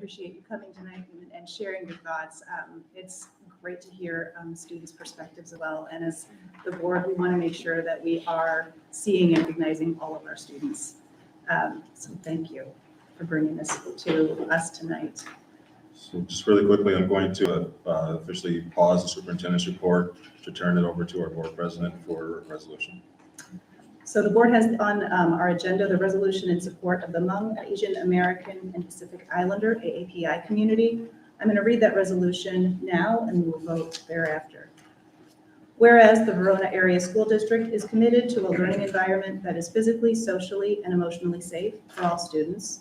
Appreciate you coming tonight and sharing your thoughts. It's great to hear students' perspectives as well. And as the board, we want to make sure that we are seeing and recognizing all of our students. So thank you for bringing this to us tonight. So just really quickly, I'm going to officially pause the superintendent's report to turn it over to our board president for resolution. So the board has on our agenda the resolution in support of the Hmong, Asian American, and Pacific Islander AAPI community. I'm going to read that resolution now and we will vote thereafter. Whereas the Verona Area School District is committed to a learning environment that is physically, socially, and emotionally safe for all students.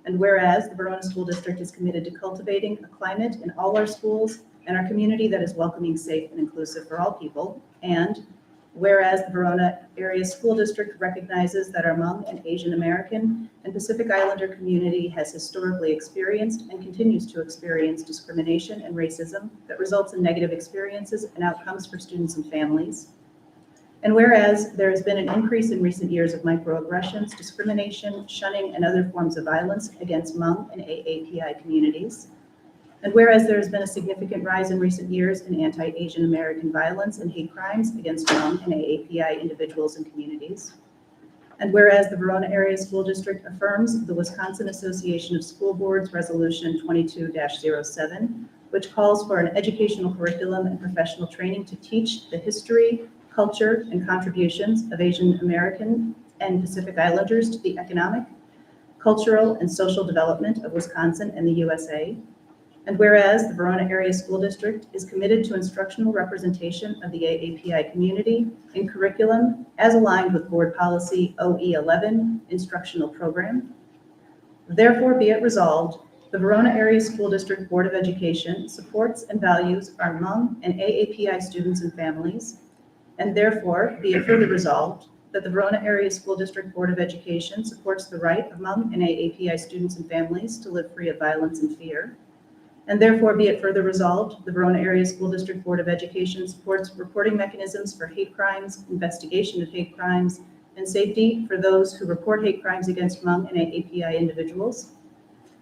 And whereas the Verona School District is committed to cultivating a climate in all our schools and our community that is welcoming, safe, and inclusive for all people. And whereas the Verona Area School District recognizes that our Hmong and Asian American and Pacific Islander community has historically experienced and continues to experience discrimination and racism that results in negative experiences and outcomes for students and families. And whereas there has been an increase in recent years of microaggressions, discrimination, shunning, and other forms of violence against Hmong and AAPI communities. And whereas there has been a significant rise in recent years in anti-Asian American violence and hate crimes against Hmong and AAPI individuals and communities. And whereas the Verona Area School District affirms the Wisconsin Association of School Boards Resolution 22-07, which calls for an educational curriculum and professional training to teach the history, culture, and contributions of Asian American and Pacific Islanders to the economic, cultural, and social development of Wisconsin and the USA. And whereas the Verona Area School District is committed to instructional representation of the AAPI community in curriculum as aligned with Board Policy OE11 instructional program. Therefore, be it resolved, the Verona Area School District Board of Education supports and values our Hmong and AAPI students and families. And therefore, be it further resolved that the Verona Area School District Board of Education supports the right of Hmong and AAPI students and families to live free of violence and fear. And therefore, be it further resolved, the Verona Area School District Board of Education supports reporting mechanisms for hate crimes, investigation of hate crimes, and safety for those who report hate crimes against Hmong and AAPI individuals.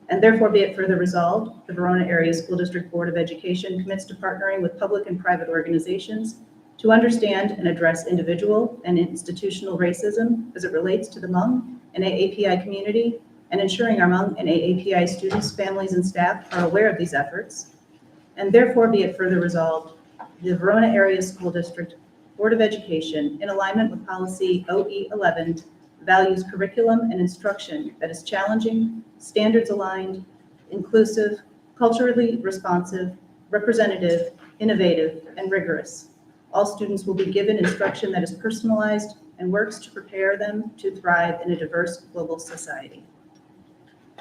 And therefore, be it further resolved, the Verona Area School District Board of Education commits to partnering with public and private organizations to understand and address individual and institutional racism as it relates to the Hmong and AAPI community, and ensuring our Hmong and AAPI students, families, and staff are aware of these efforts. And therefore, be it further resolved, the Verona Area School District Board of Education, in alignment with Policy OE11, values curriculum and instruction that is challenging, standards-aligned, inclusive, culturally responsive, representative, innovative, and rigorous. All students will be given instruction that is personalized and works to prepare them to thrive in a diverse global society.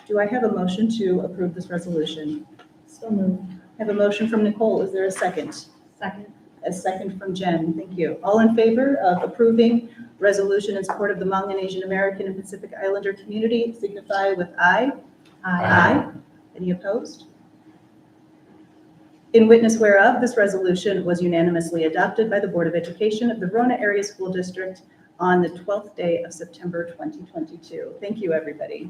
Do I have a motion to approve this resolution? So moved. I have a motion from Nicole. Is there a second? Second. A second from Jen. Thank you. All in favor of approving resolution in support of the Hmong and Asian American and Pacific Islander community signify with aye. Aye. Any opposed? In witness whereof, this resolution was unanimously adopted by the Board of Education of the Verona Area School District on the 12th day of September 2022. Thank you, everybody.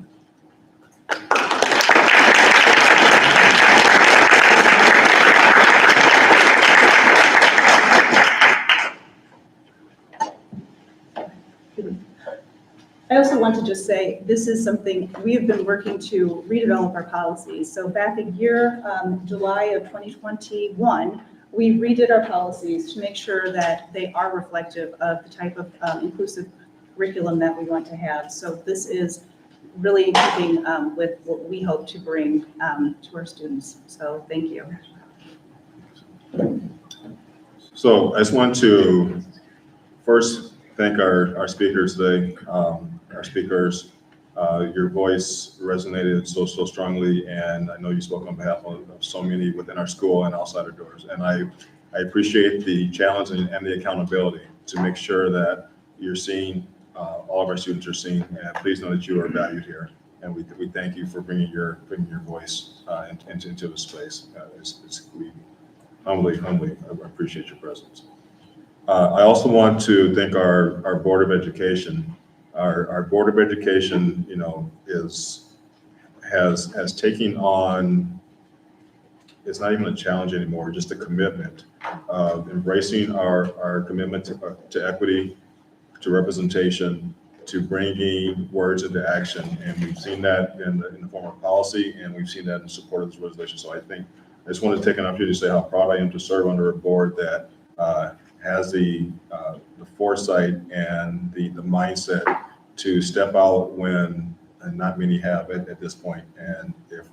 I also want to just say, this is something we have been working to redevelop our policies. So back a year, July of 2021, we redid our policies to make sure that they are reflective of the type of inclusive curriculum that we want to have. So this is really in keeping with what we hope to bring to our students. So thank you. So I just want to first thank our speakers today. Our speakers, your voice resonated so strongly, and I know you spoke on behalf of so many within our school and outside our doors. And I appreciate the challenge and the accountability to make sure that you're seen, all of our students are seen, and please know that you are valued here. And we thank you for bringing your voice into the space. We humbly appreciate your presence. I also want to thank our Board of Education. Our Board of Education, has taken on, it's not even a challenge anymore, just a commitment of embracing our commitment to equity, to representation, to bringing words into action. And we've seen that in the form of policy, and we've seen that in support of this resolution. So I just want to take an opportunity to say how proud I am to serve under a board that has the foresight and the mindset to step out when not many have at this point. And if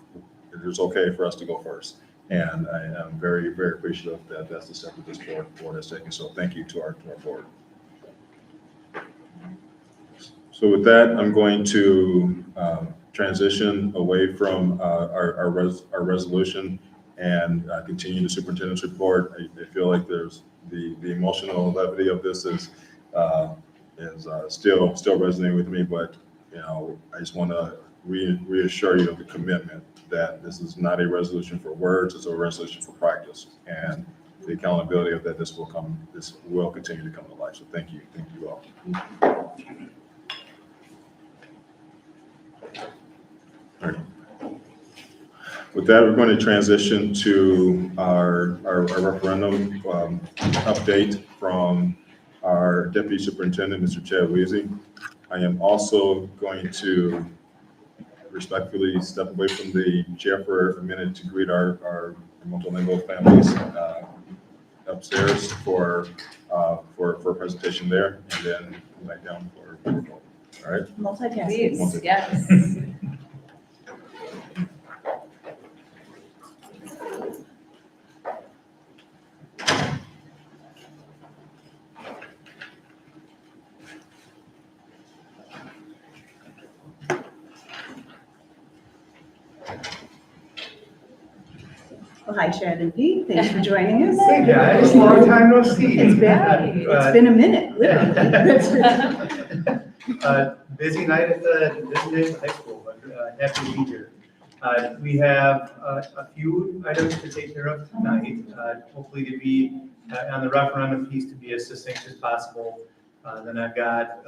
it is okay for us to go first. And I am very, very appreciative that that's the step that this board has taken. So thank you to our board. So with that, I'm going to transition away from our resolution and continue the superintendent's report. I feel like there's the emotional levity of this is still resonating with me, but I just want to reassure you of the commitment that this is not a resolution for words, it's a resolution for practice, and the accountability of that this will continue to come to life. So thank you all. All right. With that, we're going to transition to our referendum update from our Deputy Superintendent, Mr. Chad Weezy. I am also going to respectfully step away from the chair for a minute to greet our multilingual families upstairs for a presentation there, and then come back down for a vote. All right? Multitasking. Please, yes. Well, hi, Chad and Pete. Thanks for joining us. Hey guys, long time no see. It's been a minute, literally. Busy night at the high school, but happy to be here. We have a few items to take care of tonight. Hopefully to be on the referendum piece to be as succinct as possible. Then I've got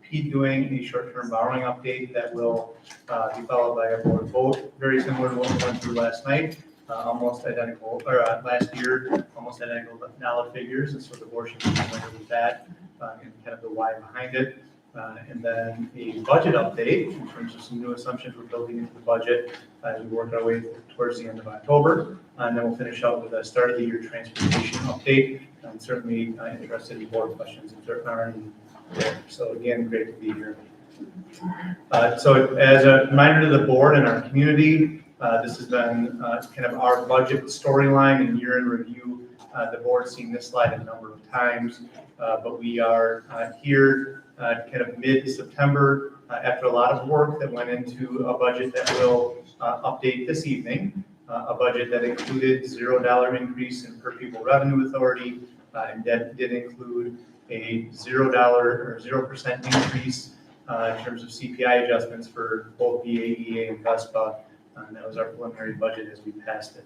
Pete doing a short-term borrowing update that will be followed by a board vote, very similar to what we went through last night. Almost identical, or last year, almost identical dollar figures, and so the board should be familiar with that and kind of the why behind it. And then a budget update in terms of some new assumptions we're building into the budget as we work our way towards the end of October. And then we'll finish up with a start of the year transportation update. I'm certainly interested in board questions if there are any there. So again, great to be here. So as a reminder to the board and our community, this has been kind of our budget storyline and year in review. The board's seen this slide a number of times, but we are here kind of mid-September after a lot of work that went into a budget that will update this evening, a budget that included $0 increase in per pupil revenue authority, and that did include a $0 or 0% increase in terms of CPI adjustments for both BAEA and VESPA. And that was our preliminary budget as we passed it.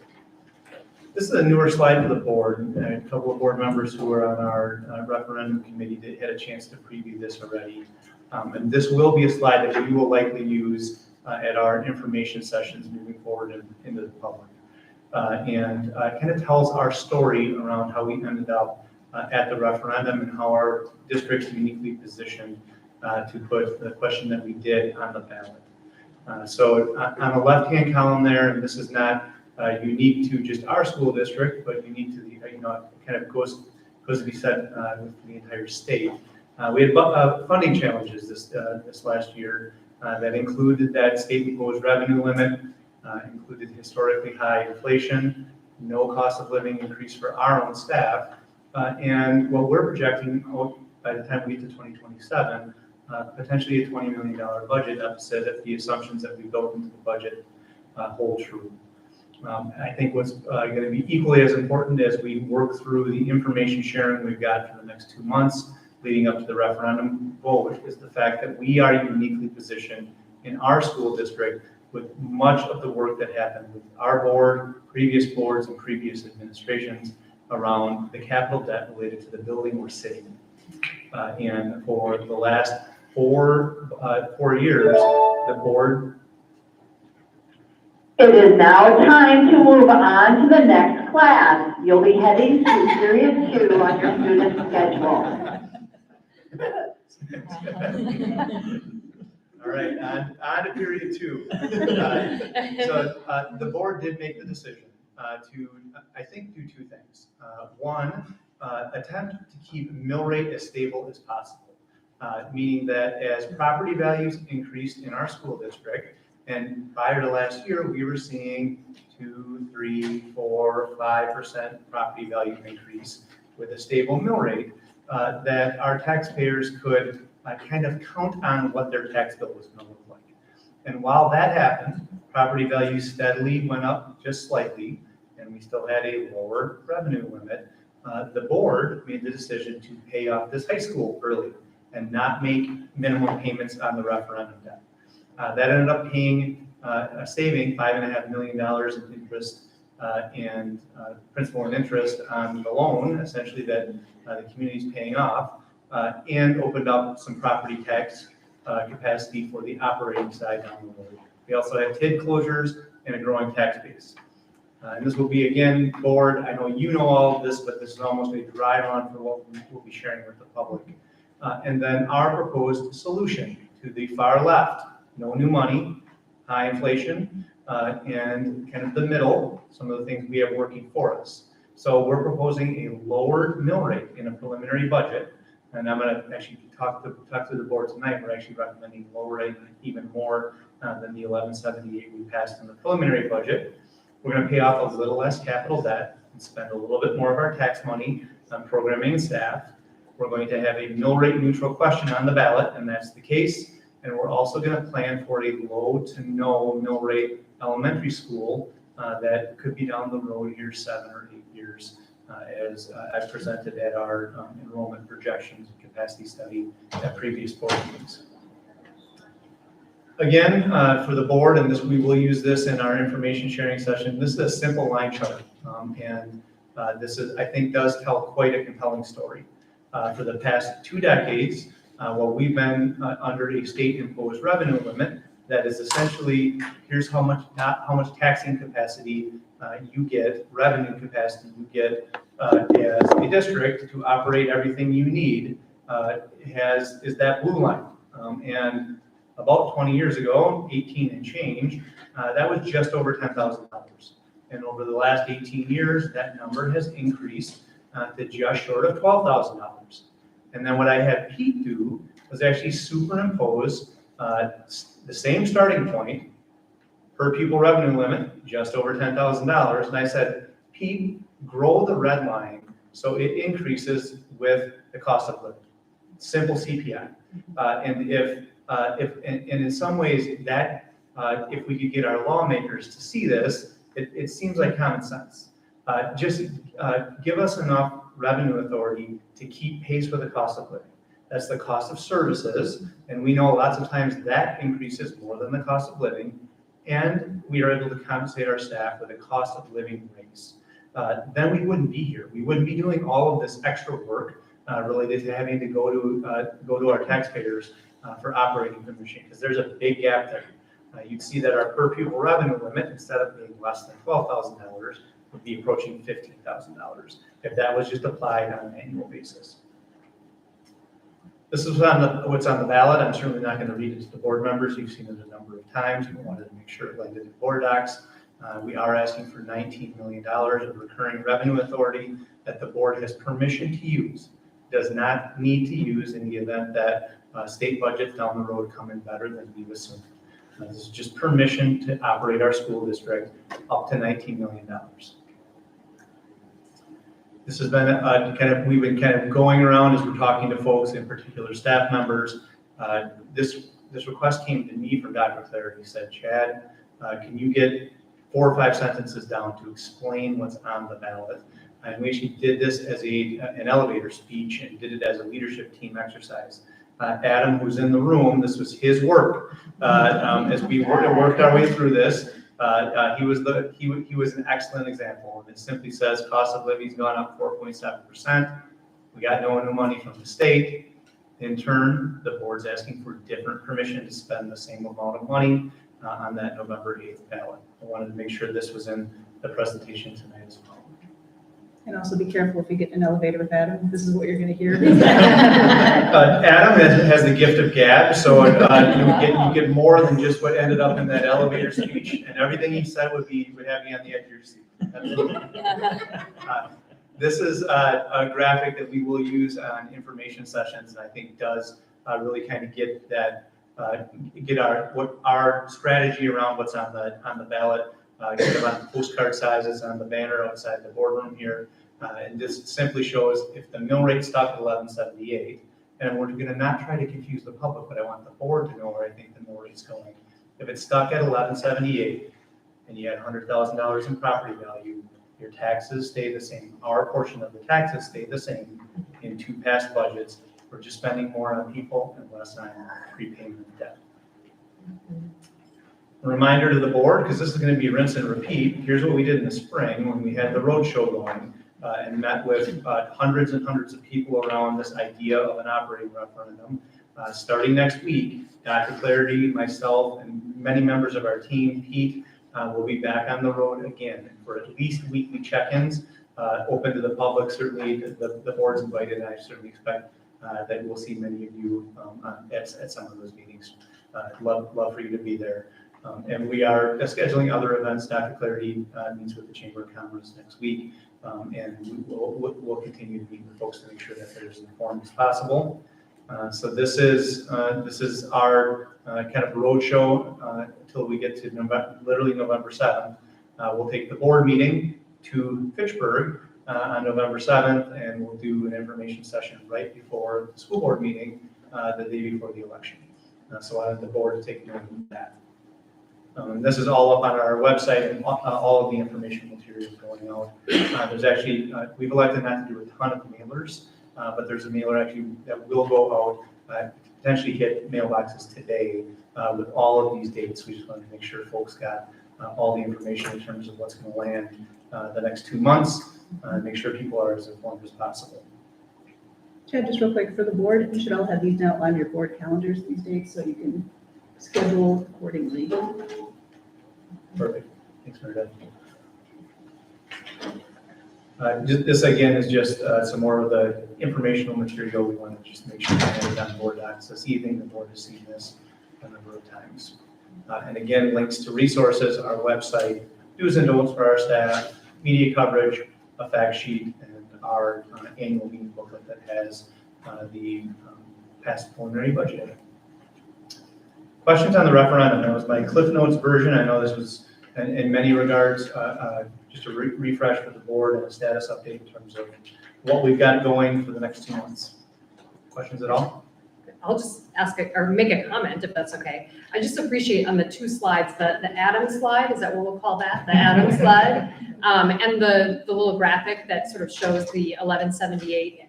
This is a newer slide for the board. A couple of board members who were on our referendum committee had a chance to preview this already. And this will be a slide that we will likely use at our information sessions moving forward into the public. And kind of tells our story around how we ended up at the referendum and how our district's uniquely positioned to put the question that we did on the ballot. So on the left-hand column there, and this is not unique to just our school district, but unique to the, kind of goes to be said with the entire state. We had funding challenges this last year that included that state-imposed revenue limit, included historically high inflation, no cost of living increase for our own staff, and what we're projecting by the time we get to 2027, potentially a $20 million budget deficit if the assumptions that we built into the budget hold true. I think what's going to be equally as important as we work through the information sharing we've got for the next 2 months leading up to the referendum vote is the fact that we are uniquely positioned in our school district with much of the work that happened with our board, previous boards, and previous administrations around the capital debt related to the building we're sitting in. And for the last four years, the board It is now time to move on to the next class. You'll be heading to period 2 on your student schedule. All right, on to period 2. The board did make the decision to, I think, do 2 things. One, attempt to keep mill rate as stable as possible, meaning that as property values increased in our school district, and prior to last year, we were seeing 2, 3, 4, 5% property value increase with a stable mill rate, that our taxpayers could kind of count on what their tax bill was going to look like. And while that happened, property values steadily went up just slightly, and we still had a lower revenue limit. The board made the decision to pay off this high school early and not make minimum payments on the referendum debt. That ended up saving $5.5 million in interest and principal and interest on the loan, essentially, that the community is paying off, and opened up some property tax capacity for the operating side down the road. We also have TID closures and a growing tax base. And this will be, again, board, I know you know all of this, but this is almost a dry run for what we'll be sharing with the public. And then our proposed solution to the far left: no new money, high inflation, and kind of the middle, some of the things we have working for us. So we're proposing a lowered mill rate in a preliminary budget, and I'm going to actually talk to the board tonight. We're actually recommending lower rate even more than the 1178 we passed in the preliminary budget. We're going to pay off a little less capital debt and spend a little bit more of our tax money on programming and staff. We're going to have a mill rate neutral question on the ballot, and that's the case. And we're also going to plan for a low to no mill rate elementary school that could be down the road here 7 or 8 years, as I presented at our enrollment projections and capacity study at previous board meetings. Again, for the board, and we will use this in our information sharing session, this is a simple line chart, and this is, I think, does tell quite a compelling story. For the past 2 decades, while we've been under a state-imposed revenue limit, that is essentially, here's how much taxing capacity you get, revenue capacity you get as a district to operate everything you need, is that blue line. And about 20 years ago, 18 and change, that was just over $10,000. And over the last 18 years, that number has increased to just short of $12,000. And then what I had Pete do was actually superimpose the same starting point, per pupil revenue limit, just over $10,000. And I said, Pete, grow the red line so it increases with the cost of living. Simple CPI. And in some ways that if we could get our lawmakers to see this, it seems like common sense. Just give us enough revenue authority to keep pace with the cost of living. That's the cost of services, and we know lots of times that increases more than the cost of living, and we are able to compensate our staff with a cost of living raise. Then we wouldn't be here. We wouldn't be doing all of this extra work related to having to go to our taxpayers for operating permission, because there's a big gap there. You'd see that our per pupil revenue limit, instead of being less than $12,000, would be approaching $15,000 if that was just applied on an annual basis. This is what's on the ballot. I'm certainly not going to read it to the board members. You've seen it a number of times. We wanted to make sure it landed in board docs. We are asking for $19 million of recurring revenue authority that the board has permission to use. Does not need to use in the event that state budgets down the road come in better than we've assumed. This is just permission to operate our school district up to $19 million. This has been we've been kind of going around as we're talking to folks, in particular staff members. This request came to me from Dr. Clare. He said, Chad, can you get 4 or 5 sentences down to explain what's on the ballot? And we actually did this as an elevator speech and did it as a leadership team exercise. Adam, who's in the room, this was his work. As we worked our way through this, he was an excellent example. And it simply says cost of living's gone up 4.7%. We got no new money from the state. In turn, the board's asking for different permission to spend the same amount of money on that November 8th ballot. I wanted to make sure this was in the presentation tonight as well. And also be careful if you get in an elevator with Adam. This is what you're going to hear. Adam has the gift of gab, so you get more than just what ended up in that elevator speech, and everything he said would have you on the edge of your seat. This is a graphic that we will use on information sessions, and I think does really kind of get that get our strategy around what's on the ballot. Get them on postcard sizes on the banner outside the boardroom here. And this simply shows if the mill rate stuck at 1178, and we're going to not try to confuse the public, but I want the board to know where I think the mill rate's going. If it's stuck at 1178 and you had $100,000 in property value, your taxes stay the same. Our portion of the taxes stay the same in 2 past budgets. We're just spending more on people and less on prepayment debt. A reminder to the board, because this is going to be rinse and repeat, here's what we did in the spring when we had the road show going and met with hundreds and hundreds of people around this idea of an operating referendum. Starting next week, Dr. Clarity, myself, and many members of our team, Pete, will be back on the road again for at least weekly check-ins, open to the public. Certainly the board's invited, and I certainly expect that we'll see many of you at some of those meetings. Love for you to be there. And we are scheduling other events. Dr. Clarity meets with the Chamber of Commerce next week, and we'll continue to meet with folks to make sure that they're as informed as possible. So this is our kind of road show until we get to literally November 7th. We'll take the board meeting to Fitchburg on November 7th, and we'll do an information session right before the school board meeting the day before the election. So I want the board to take note of that. This is all up on our website, and all of the information material is going out. There's actually, we've elected not to do a ton of mailers, but there's a mailer actually that will go out, potentially hit mailboxes today with all of these dates. We just wanted to make sure folks got all the information in terms of what's going to land the next 2 months, make sure people are as informed as possible. Chad, just real quick for the board, you should all have these now on your board calendars these days so you can schedule accordingly. Perfect. Thanks, Meredith. This again is just some more of the informational material. We want to just make sure we have it on board docs this evening. The board has seen this a number of times. And again, links to resources, our website, do's and don'ts for our staff, media coverage, a fact sheet, and our annual meeting booklet that has the past preliminary budget. Questions on the referendum? That was my Cliff Notes version. I know this was, in many regards, just a refresh for the board and a status update in terms of what we've got going for the next 2 months. Questions at all? I'll just ask or make a comment if that's okay. I just appreciate on the 2 slides, the Adam slide, is that what we'll call that? The Adam slide, and the little graphic that sort of shows the 1178.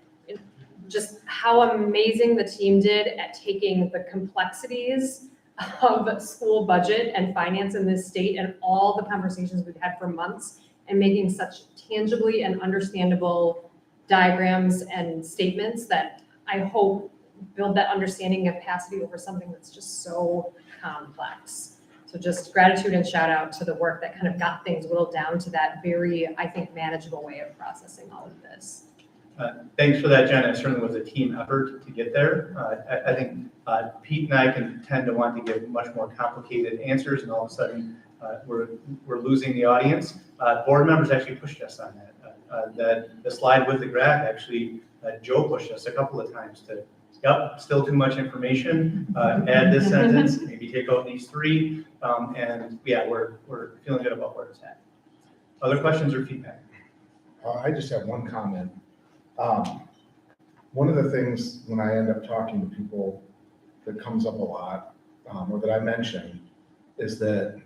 Just how amazing the team did at taking the complexities of school budget and finance in this state and all the conversations we've had for months and making such tangibly and understandable diagrams and statements that I hope build that understanding and capacity over something that's just so complex. So just gratitude and shout out to the work that kind of got things whittled down to that very, I think, manageable way of processing all of this. Thanks for that, Jen. It certainly was a team effort to get there. I think Pete and I can tend to want to give much more complicated answers, and all of a sudden we're losing the audience. Board members actually pushed us on that. The slide with the graph, actually, Joe pushed us a couple of times to, yep, still too much information, add this sentence, maybe take out these 3, and yeah, we're feeling good about where it's at. Other questions or feedback? I just have one comment. One of the things when I end up talking to people that comes up a lot, or that I mention, is that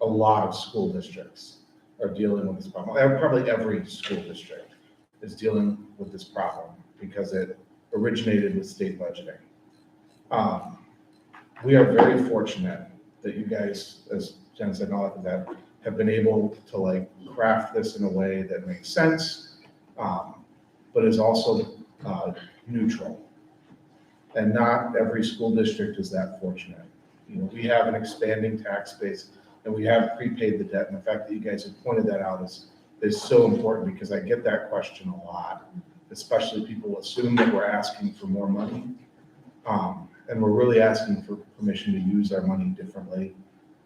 a lot of school districts are dealing with this problem. Probably every school district is dealing with this problem because it originated with state budgeting. We are very fortunate that you guys, as Jen said, and all of that, have been able to craft this in a way that makes sense, but is also neutral. And not every school district is that fortunate. We have an expanding tax base, and we have prepaid the debt, and the fact that you guys have pointed that out is so important, because I get that question a lot, especially people assume that we're asking for more money. And we're really asking for permission to use our money differently.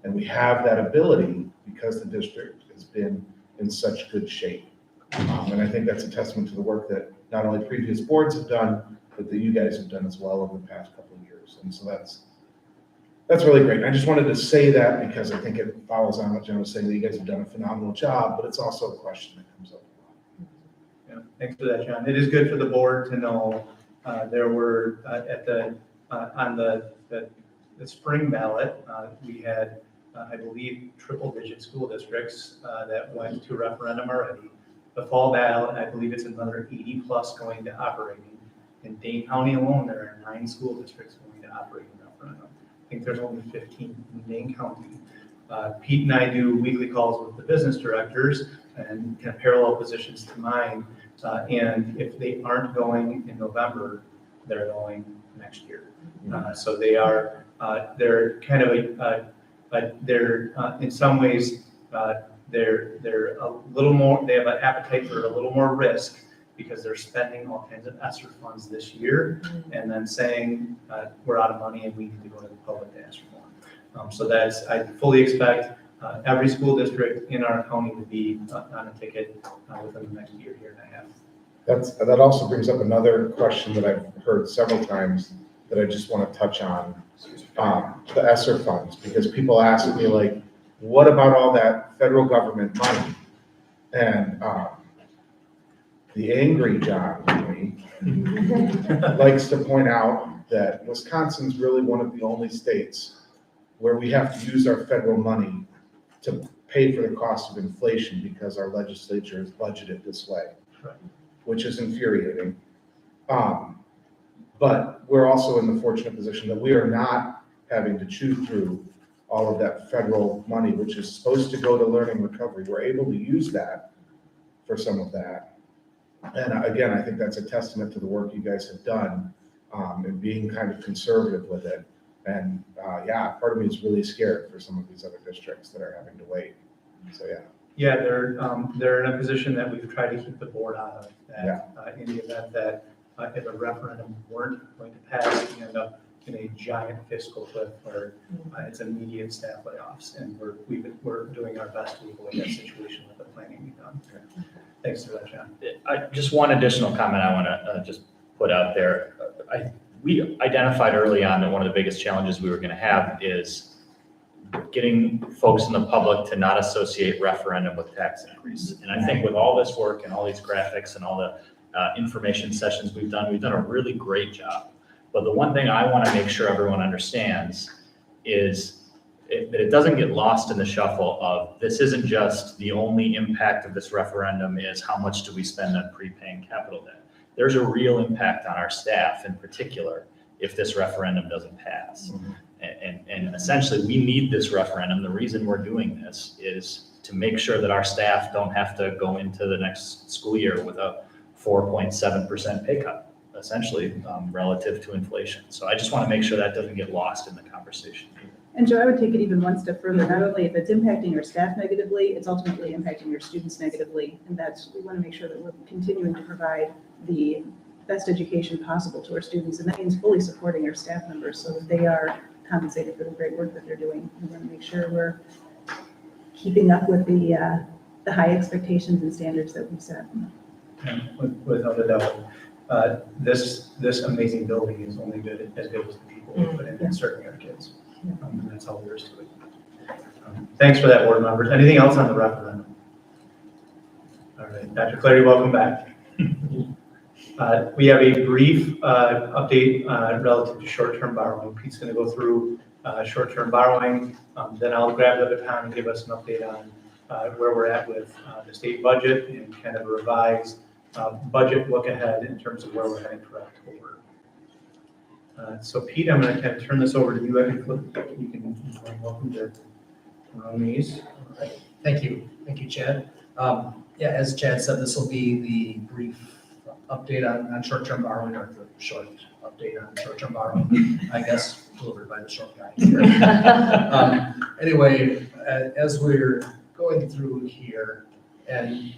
And we have that ability because the district has been in such good shape. And I think that's a testament to the work that not only previous boards have done, but that you guys have done as well over the past couple of years. And so that's really great. And I just wanted to say that because I think it follows on what Jen was saying, that you guys have done a phenomenal job, but it's also a question that comes up a lot. Yeah, thanks for that, John. It is good for the board to know there were on the spring ballot, we had, I believe, triple-digit school districts that went to referendum already. The fall ballot, I believe it's another 80 plus going to operating. In Dane County alone, there are 9 school districts going to operating referendum. I think there's only 15 in Dane County. Pete and I do weekly calls with the business directors and kind of parallel positions to mine. And if they aren't going in November, they're going next year. So they are, they're kind of they're in some ways, they're a little more, they have an appetite for a little more risk because they're spending all kinds of ESSER funds this year and then saying, we're out of money and we need to go to the public to ask for more. So I fully expect every school district in our county to be on a ticket within the next year and a half. That also brings up another question that I've heard several times that I just want to touch on, the ESSER funds, because people ask me like, what about all that federal government money? And the angry John in me likes to point out that Wisconsin's really one of the only states where we have to use our federal money to pay for the cost of inflation because our legislature is budgeted this way. Right. Which is infuriating. But we're also in the fortunate position that we are not having to chew through all of that federal money, which is supposed to go to learning recovery. We're able to use that for some of that. And again, I think that's a testament to the work you guys have done in being kind of conservative with it. And yeah, part of me is really scared for some of these other districts that are having to wait. So yeah. Yeah, they're in a position that we've tried to keep the board out of, that in the event that if a referendum weren't going to pass, we end up in a giant fiscal cliff where it's immediate staff layoffs, and we're doing our best to avoid that situation with the planning we've done. Thanks for that, John. Just one additional comment I want to just put out there. We identified early on that one of the biggest challenges we were going to have is getting folks in the public to not associate referendum with tax increase. And I think with all this work and all these graphics and all the information sessions we've done a really great job. But the one thing I want to make sure everyone understands is that it doesn't get lost in the shuffle of this isn't just the only impact of this referendum is how much do we spend on prepaying capital debt. There's a real impact on our staff in particular if this referendum doesn't pass. Mm-hmm. And essentially, we need this referendum. The reason we're doing this is to make sure that our staff don't have to go into the next school year with a 4.7% pay cut, essentially, relative to inflation. So I just want to make sure that doesn't get lost in the conversation. And Joe, I would take it even one step further. Not only if it's impacting your staff negatively, it's ultimately impacting your students negatively. And we want to make sure that we're continuing to provide the best education possible to our students. And that means fully supporting our staff members so that they are compensated for the great work that they're doing. We want to make sure we're keeping up with the high expectations and standards that we've set. Without a doubt, this amazing building is only as good as the people we put in and serving our kids. And that's all there is to it. Thanks for that, board members. Anything else on the referendum? All right, Dr. Clary, welcome back. We have a brief update relative to short-term borrowing. Pete's going to go through short-term borrowing. Then I'll grab the baton and give us an update on where we're at with the state budget and kind of a revised budget look ahead in terms of where we're heading for October. So Pete, I'm going to kind of turn this over to you. You can welcome to Veroni's. All right. Thank you, Chad. Yeah, as Chad said, this will be the brief update on short-term borrowing, or the short update on short-term borrowing, I guess, delivered by the short guy here. Anyway, as we're going through here, and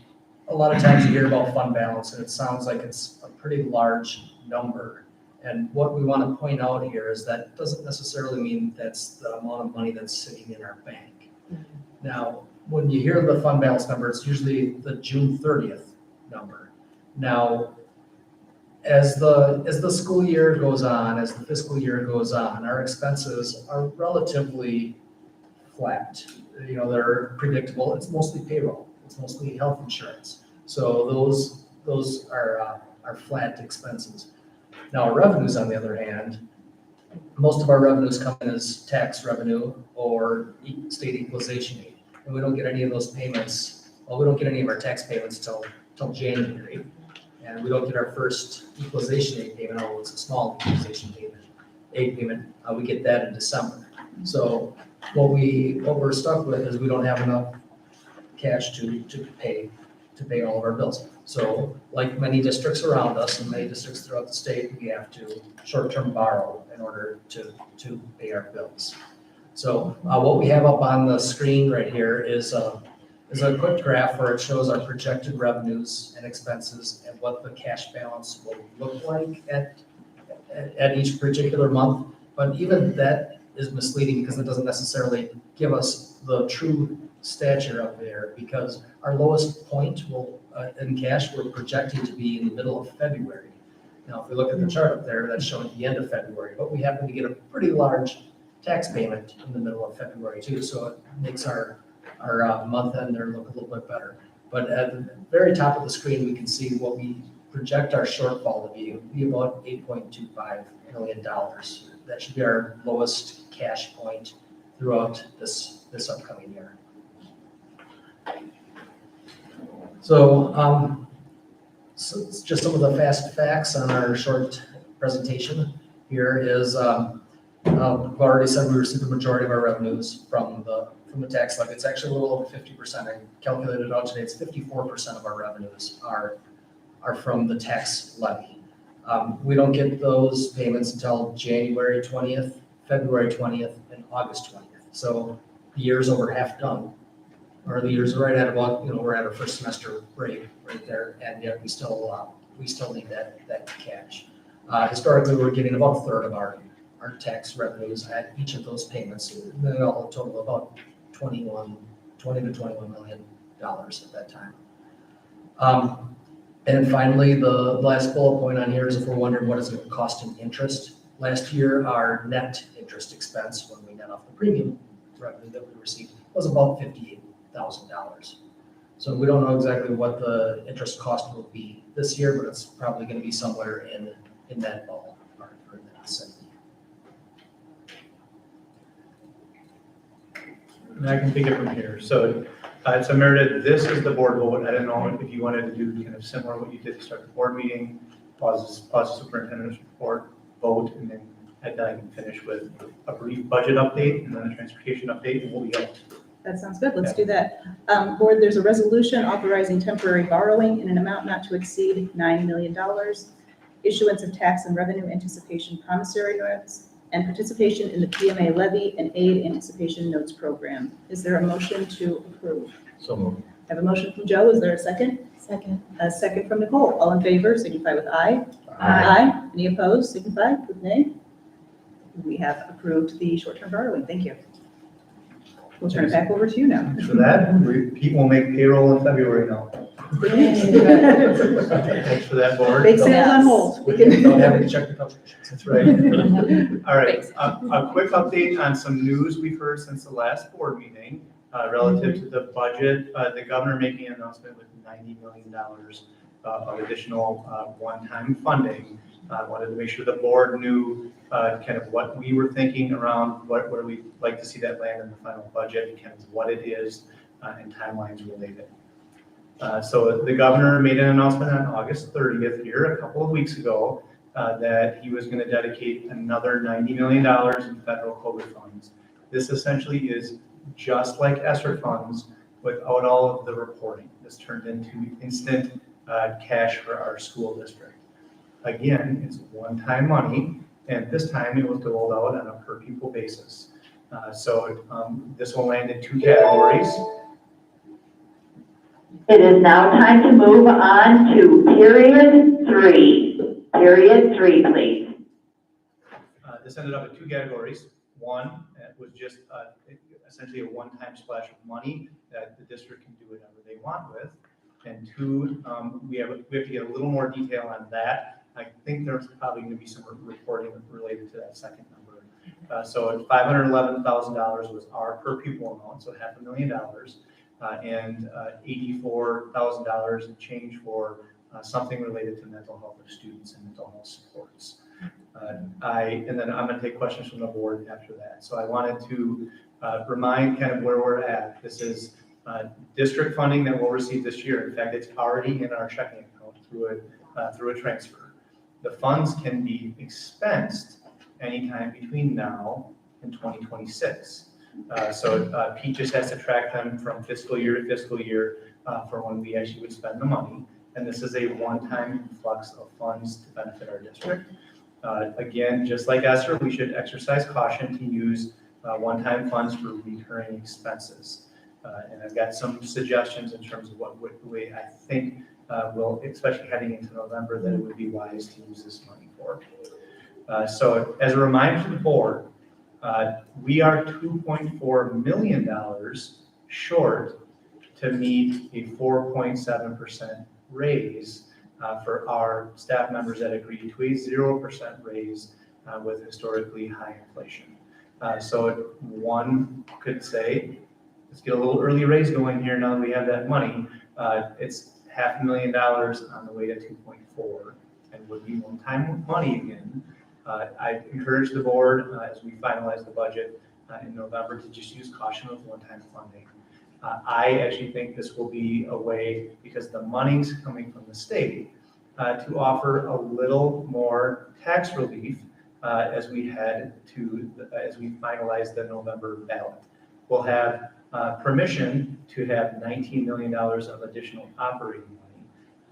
a lot of times you hear about fund balance, and it sounds like it's a pretty large number. And what we want to point out here is that doesn't necessarily mean that's the amount of money that's sitting in our bank. Now, when you hear the fund balance number, it's usually the June 30th number. Now, as the school year goes on, as the fiscal year goes on, our expenses are relatively flat. You know, they're predictable. It's mostly payroll. It's mostly health insurance. So those are flat expenses. Now, our revenues, on the other hand, most of our revenues come in as tax revenue or state equalization aid. And we don't get any of those payments, well, we don't get any of our tax payments till January. And we don't get our first equalization aid payment, although it's a small equalization aid payment, we get that in December. So what we're stuck with is we don't have enough cash to pay all of our bills. So like many districts around us and many districts throughout the state, we have to short-term borrow in order to pay our bills. So what we have up on the screen right here is a quick graph where it shows our projected revenues and expenses and what the cash balance will look like at each particular month. But even that is misleading because it doesn't necessarily give us the true stature up there, because our lowest point in cash, we're projecting to be in the middle of February. Now, if we look at the chart up there, that's showing the end of February, but we happen to get a pretty large tax payment in the middle of February too, so it makes our month end there look a little bit better. But at the very top of the screen, we can see what we project our shortfall to be. It would be about $8.25 million. That should be our lowest cash point throughout this upcoming year. So it's just some of the fast facts on our short presentation. Here is, I've already said we received the majority of our revenues from the tax levy. It's actually a little over 50%. I calculated it out today. It's 54% of our revenues are from the tax levy. We don't get those payments until January 20th, February 20th, and August 20th. So the year's over half done. Or the year's right at about, we're at our first semester break right there, and yet we still need that cash. Historically, we're getting about a third of our tax revenues at each of those payments. They all total about $20 to $21 million at that time. And finally, the last bullet point on here is if we're wondering what is it cost in interest. Last year, our net interest expense, when we net off the premium revenue that we received, was about $58,000. So we don't know exactly what the interest cost will be this year, but it's probably going to be somewhere in that ballpark or in that vicinity. And I can take it from here. So Meredith, this is the board vote. I don't know if you wanted to do kind of similar what you did to start the board meeting, pause the superintendent's report, vote, and then I can finish with a brief budget update and then a transportation update, and we'll be out. That sounds good. Let's do that. Board, there's a resolution authorizing temporary borrowing in an amount not to exceed $9 million, issuance of tax and revenue anticipation promissory notes, and participation in the PMA levy and aid anticipation notes program. Is there a motion to approve? So moved. I have a motion from Joe. Is there a second? Second. A second from Nicole. All in favor, signify with aye. Aye. Any opposed, signify with nay. We have approved the short-term borrowing. Thank you. We'll turn it back over to you now. Thanks for that. People will make payroll in February now. Thanks for that, board. Bake sales on hold. We can- Without having to check the calculations. That's right. All right, a quick update on some news we've heard since the last board meeting relative to the budget. The governor making an announcement with $90 million of additional one-time funding. Wanted to make sure the board knew kind of what we were thinking around where we'd like to see that land in the final budget, kind of what it is and timelines related. So the governor made an announcement on August 30th here, a couple of weeks ago, that he was going to dedicate another $90 million in federal COVID funds. This essentially is just like ESSER funds without all of the reporting. This turned into instant cash for our school district. Again, it's one-time money, and this time it was doled out on a per-pupil basis. This will land in 2 categories. It is now time to move on to period 3. Period 3, please. This ended up in 2 categories. One was just essentially a one-time splash of money that the district can do whatever they want with. And 2, we have to get a little more detail on that. I think there's probably going to be some reporting related to that second number. So $511,000 was our per pupil amount, so $500,000, and $84,000 in change for something related to mental health of students and mental health supports. And then I'm going to take questions from the board after that. So I wanted to remind kind of where we're at. This is district funding that we'll receive this year. In fact, it's already in our checking account through a transfer. The funds can be expensed anytime between now and 2026. Pete just has to track them from fiscal year to fiscal year for when we actually would spend the money. And this is a one-time influx of funds to benefit our district. Again, just like Esther, we should exercise caution to use one-time funds for recurring expenses. And I've got some suggestions in terms of what way I think will, especially heading into November, that it would be wise to use this money for. So as a reminder to the board, we are $2.4 million short to meet a 4.7% raise for our staff members that agreed to a 0% raise with historically high inflation. So one could say, let's get a little early raise going here now that we have that money. It's $500,000 on the way to 2.4 and would be one-time money again. I encourage the board as we finalize the budget in November to just use caution with one-time funding. I actually think this will be a way, because the money's coming from the state, to offer a little more tax relief as we finalize the November ballot. We'll have permission to have $19 million of additional operating money,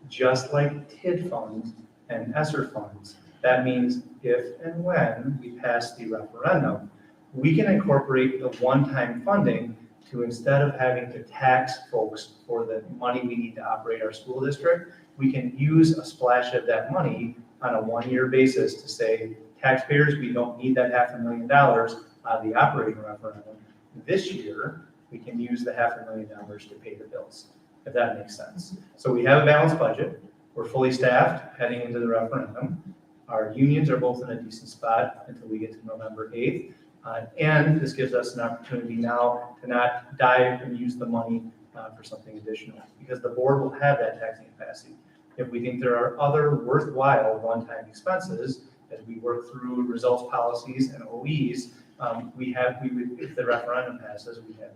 just like TID funds and ESSER funds. That means if and when we pass the referendum, we can incorporate the one-time funding to, instead of having to tax folks for the money we need to operate our school district, we can use a splash of that money on a one-year basis to say, taxpayers, we don't need that $500,000 out of the operating referendum. This year, we can use the $500,000 to pay the bills, if that makes sense. So we have a balanced budget. We're fully staffed heading into the referendum. Our unions are both in a decent spot until we get to November 8th. And this gives us an opportunity now to not dive and use the money for something additional, because the board will have that taxing capacity. If we think there are other worthwhile one-time expenses, as we work through results policies and OEs, if the referendum passes, we'd have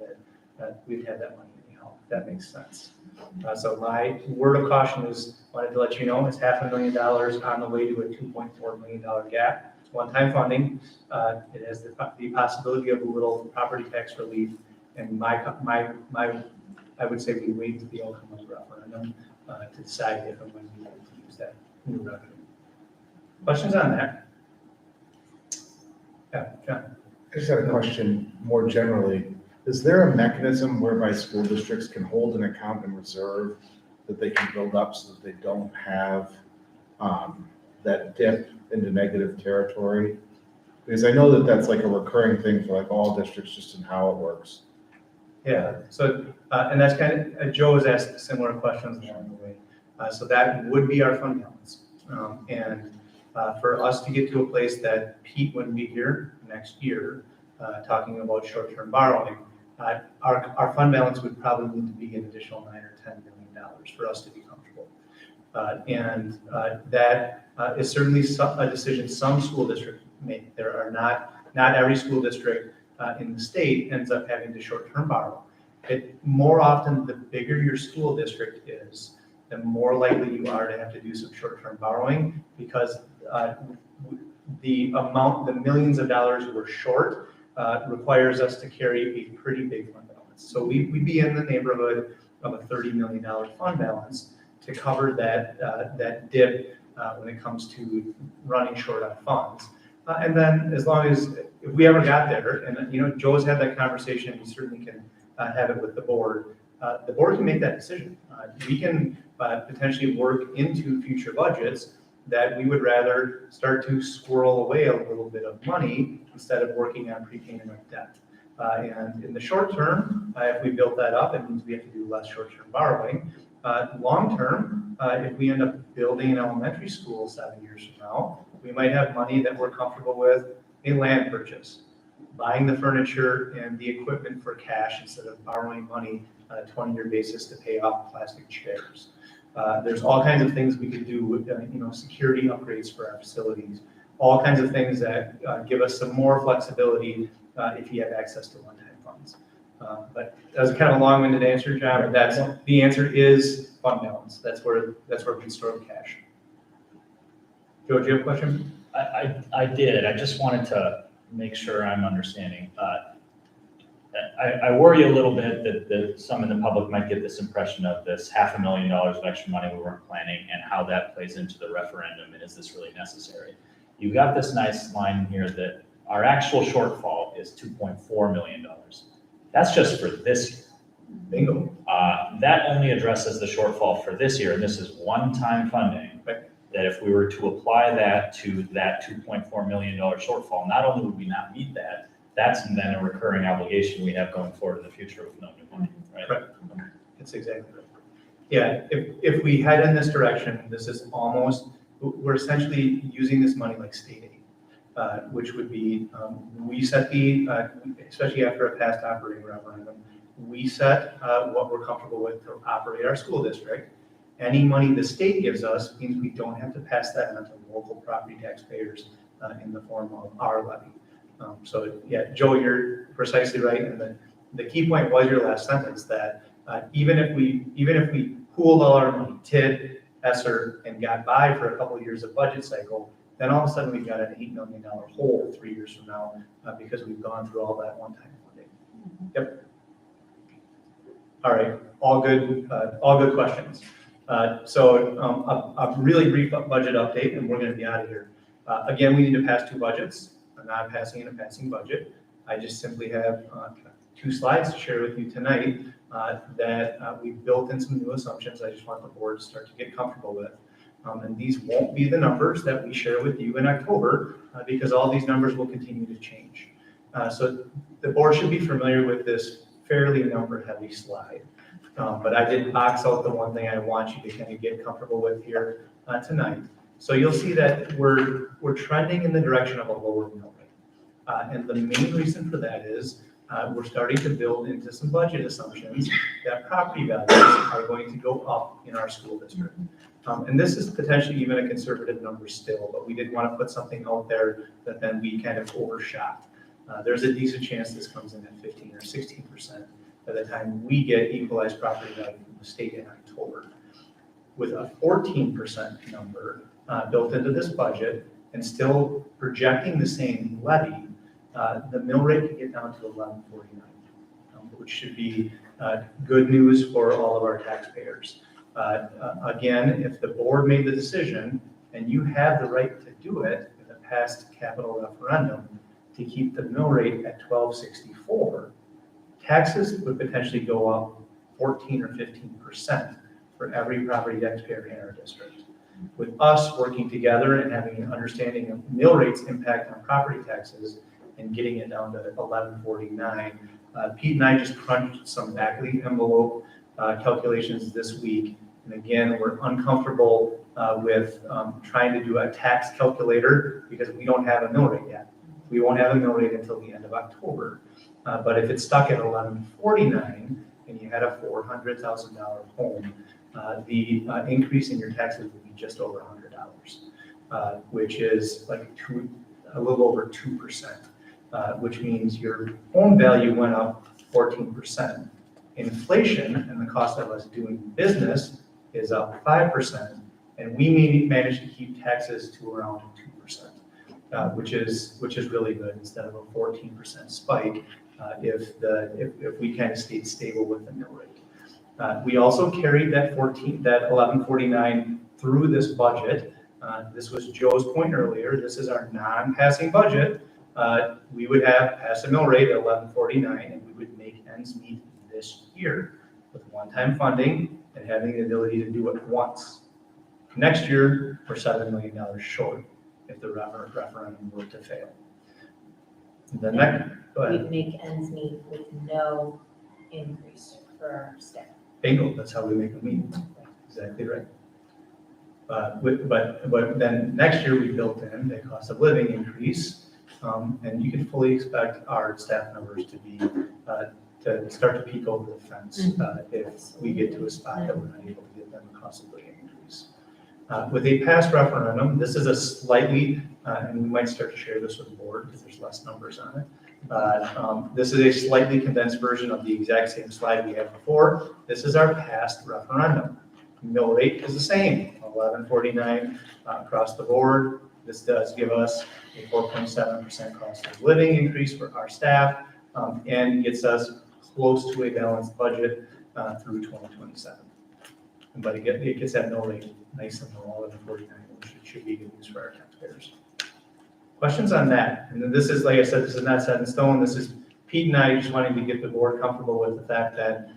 that money anyhow. If that makes sense. So my word of caution is, wanted to let you know, it's $500,000 on the way to a $2.4 million gap. It's one-time funding. It has the possibility of a little property tax relief, and I would say we wait to the outcome of the referendum to decide if and when we want to use that new revenue. Questions on that? Yeah, John. I just had a question more generally. Is there a mechanism whereby school districts can hold an account in reserve that they can build up so that they don't have that dip into negative territory? Because I know that that's like a recurring thing for like all districts, just in how it works. Yeah, so, and that's kind of, Joe has asked similar questions along the way. So that would be our fund balance. For us to get to a place that Pete wouldn't be here next year, talking about short-term borrowing, our fund balance would probably need to be an additional $9 or $10 million for us to be comfortable. That is certainly a decision some school districts make. There are not every school district in the state ends up having to short-term borrow. More often, the bigger your school district is, the more likely you are to have to do some short-term borrowing, because the millions of dollars we're short requires us to carry a pretty big fund balance. So we'd be in the neighborhood of a $30 million fund balance to cover that dip when it comes to running short on funds. And then as long as, if we ever got there, and Joe's had that conversation, we certainly can have it with the board can make that decision. We can potentially work into future budgets that we would rather start to squirrel away a little bit of money instead of working on prepayment of debt. And in the short term, if we build that up, it means we have to do less short-term borrowing. Long term, if we end up building an elementary school 7 years from now, we might have money that we're comfortable with a land purchase, buying the furniture and the equipment for cash instead of borrowing money on a 20-year basis to pay off plastic chairs. There's all kinds of things we could do with, security upgrades for our facilities, all kinds of things that give us some more flexibility if you have access to one-time funds. But that was kind of a long-winded answer, John, but the answer is fund balance. That's where we store the cash. Joe, do you have a question? I did. I just wanted to make sure I'm understanding. I worry a little bit that some in the public might get this impression of this $500,000 of extra money we weren't planning and how that plays into the referendum and is this really necessary? You've got this nice line here that our actual shortfall is $2.4 million. That's just for this year. Bingo. That only addresses the shortfall for this year, and this is one-time funding. Right. That if we were to apply that to that $2.4 million shortfall, not only would we not meet that, that's then a recurring obligation we have going forward in the future with no new money, right? Right. That's exactly right. Yeah, if we head in this direction, this is almost, we're essentially using this money like state aid, which would be, we set especially after a past operating referendum, we set what we're comfortable with to operate our school district. Any money the state gives us means we don't have to pass that on to local property taxpayers in the form of our levy. So yeah, Joe, you're precisely right. And the key point was your last sentence that even if we pooled all our money, TID, ESSER, and got by for a couple of years of budget cycle, then all of a sudden we've got an $8 million hole 3 years from now because we've gone through all that one-time funding. Yep. All right, all good questions. So a really brief budget update, and we're going to be out of here. Again, we need to pass 2 budgets. A non-passing and a passing budget. I just simply have 2 slides to share with you tonight that we've built in some new assumptions I just want the board to start to get comfortable with. And these won't be the numbers that we share with you in October because all these numbers will continue to change. So the board should be familiar with this fairly number-heavy slide. But I did box out the one thing I want you to kind of get comfortable with here tonight. So you'll see that we're trending in the direction of a lower mill rate. And the main reason for that is we're starting to build into some budget assumptions that property values are going to go up in our school district. And this is potentially even a conservative number still, but we did want to put something out there that then we kind of overshot. There's a decent chance this comes in at 15 or 16% by the time we get equalized property value from the state in October. With a 14% number built into this budget and still projecting the same levy, the mill rate can get down to 11.49, which should be good news for all of our taxpayers. Again, if the board made the decision and you have the right to do it in the past capital referendum to keep the mill rate at 12.64, taxes would potentially go up 14 or 15% for every property taxpayer in our district. With us working together and having an understanding of mill rates impact on property taxes and getting it down to 11.49, Pete and I just crunched some back of the envelope calculations this week. And again, we're uncomfortable with trying to do a tax calculator because we don't have a mill rate yet. We won't have a mill rate until the end of October. But if it's stuck at 11.49 and you had a $400,000 home, the increase in your taxes would be just over $100, which is like a little over 2%, which means your home value went up 14%. Inflation and the cost of us doing business is up 5%, and we managed to keep taxes to around 2%, which is really good instead of a 14% spike if we kind of stayed stable with the mill rate. We also carried that 1149 through this budget. This was Joe's point earlier. This is our non-passing budget. We would have passed a mill rate at 1149 and we would make ends meet this year with one-time funding and having the ability to do it once. Next year, we're $7 million short if the referendum were to fail. The next, go ahead. We'd make ends meet with no increase for our staff. Bingo, that's how we make them meet. Exactly right. But then next year we built in a cost of living increase, and you can fully expect our staff numbers to be, to start to peek over the fence if we get to a spot that we're not able to give them a cost of living increase. With a past referendum, this is a slightly, and we might start to share this with the board because there's less numbers on it. This is a slightly condensed version of the exact same slide we had before. This is our past referendum. Mill rate is the same, 1149 across the board. This does give us a 4.7% cost of living increase for our staff and gets us close to a balanced budget through 2027. But it gets that mill rate nice and low, 1149, which should be good news for our taxpayers. Questions on that? And then this is, like I said, this is not set in stone. This is Pete and I just wanting to get the board comfortable with the fact that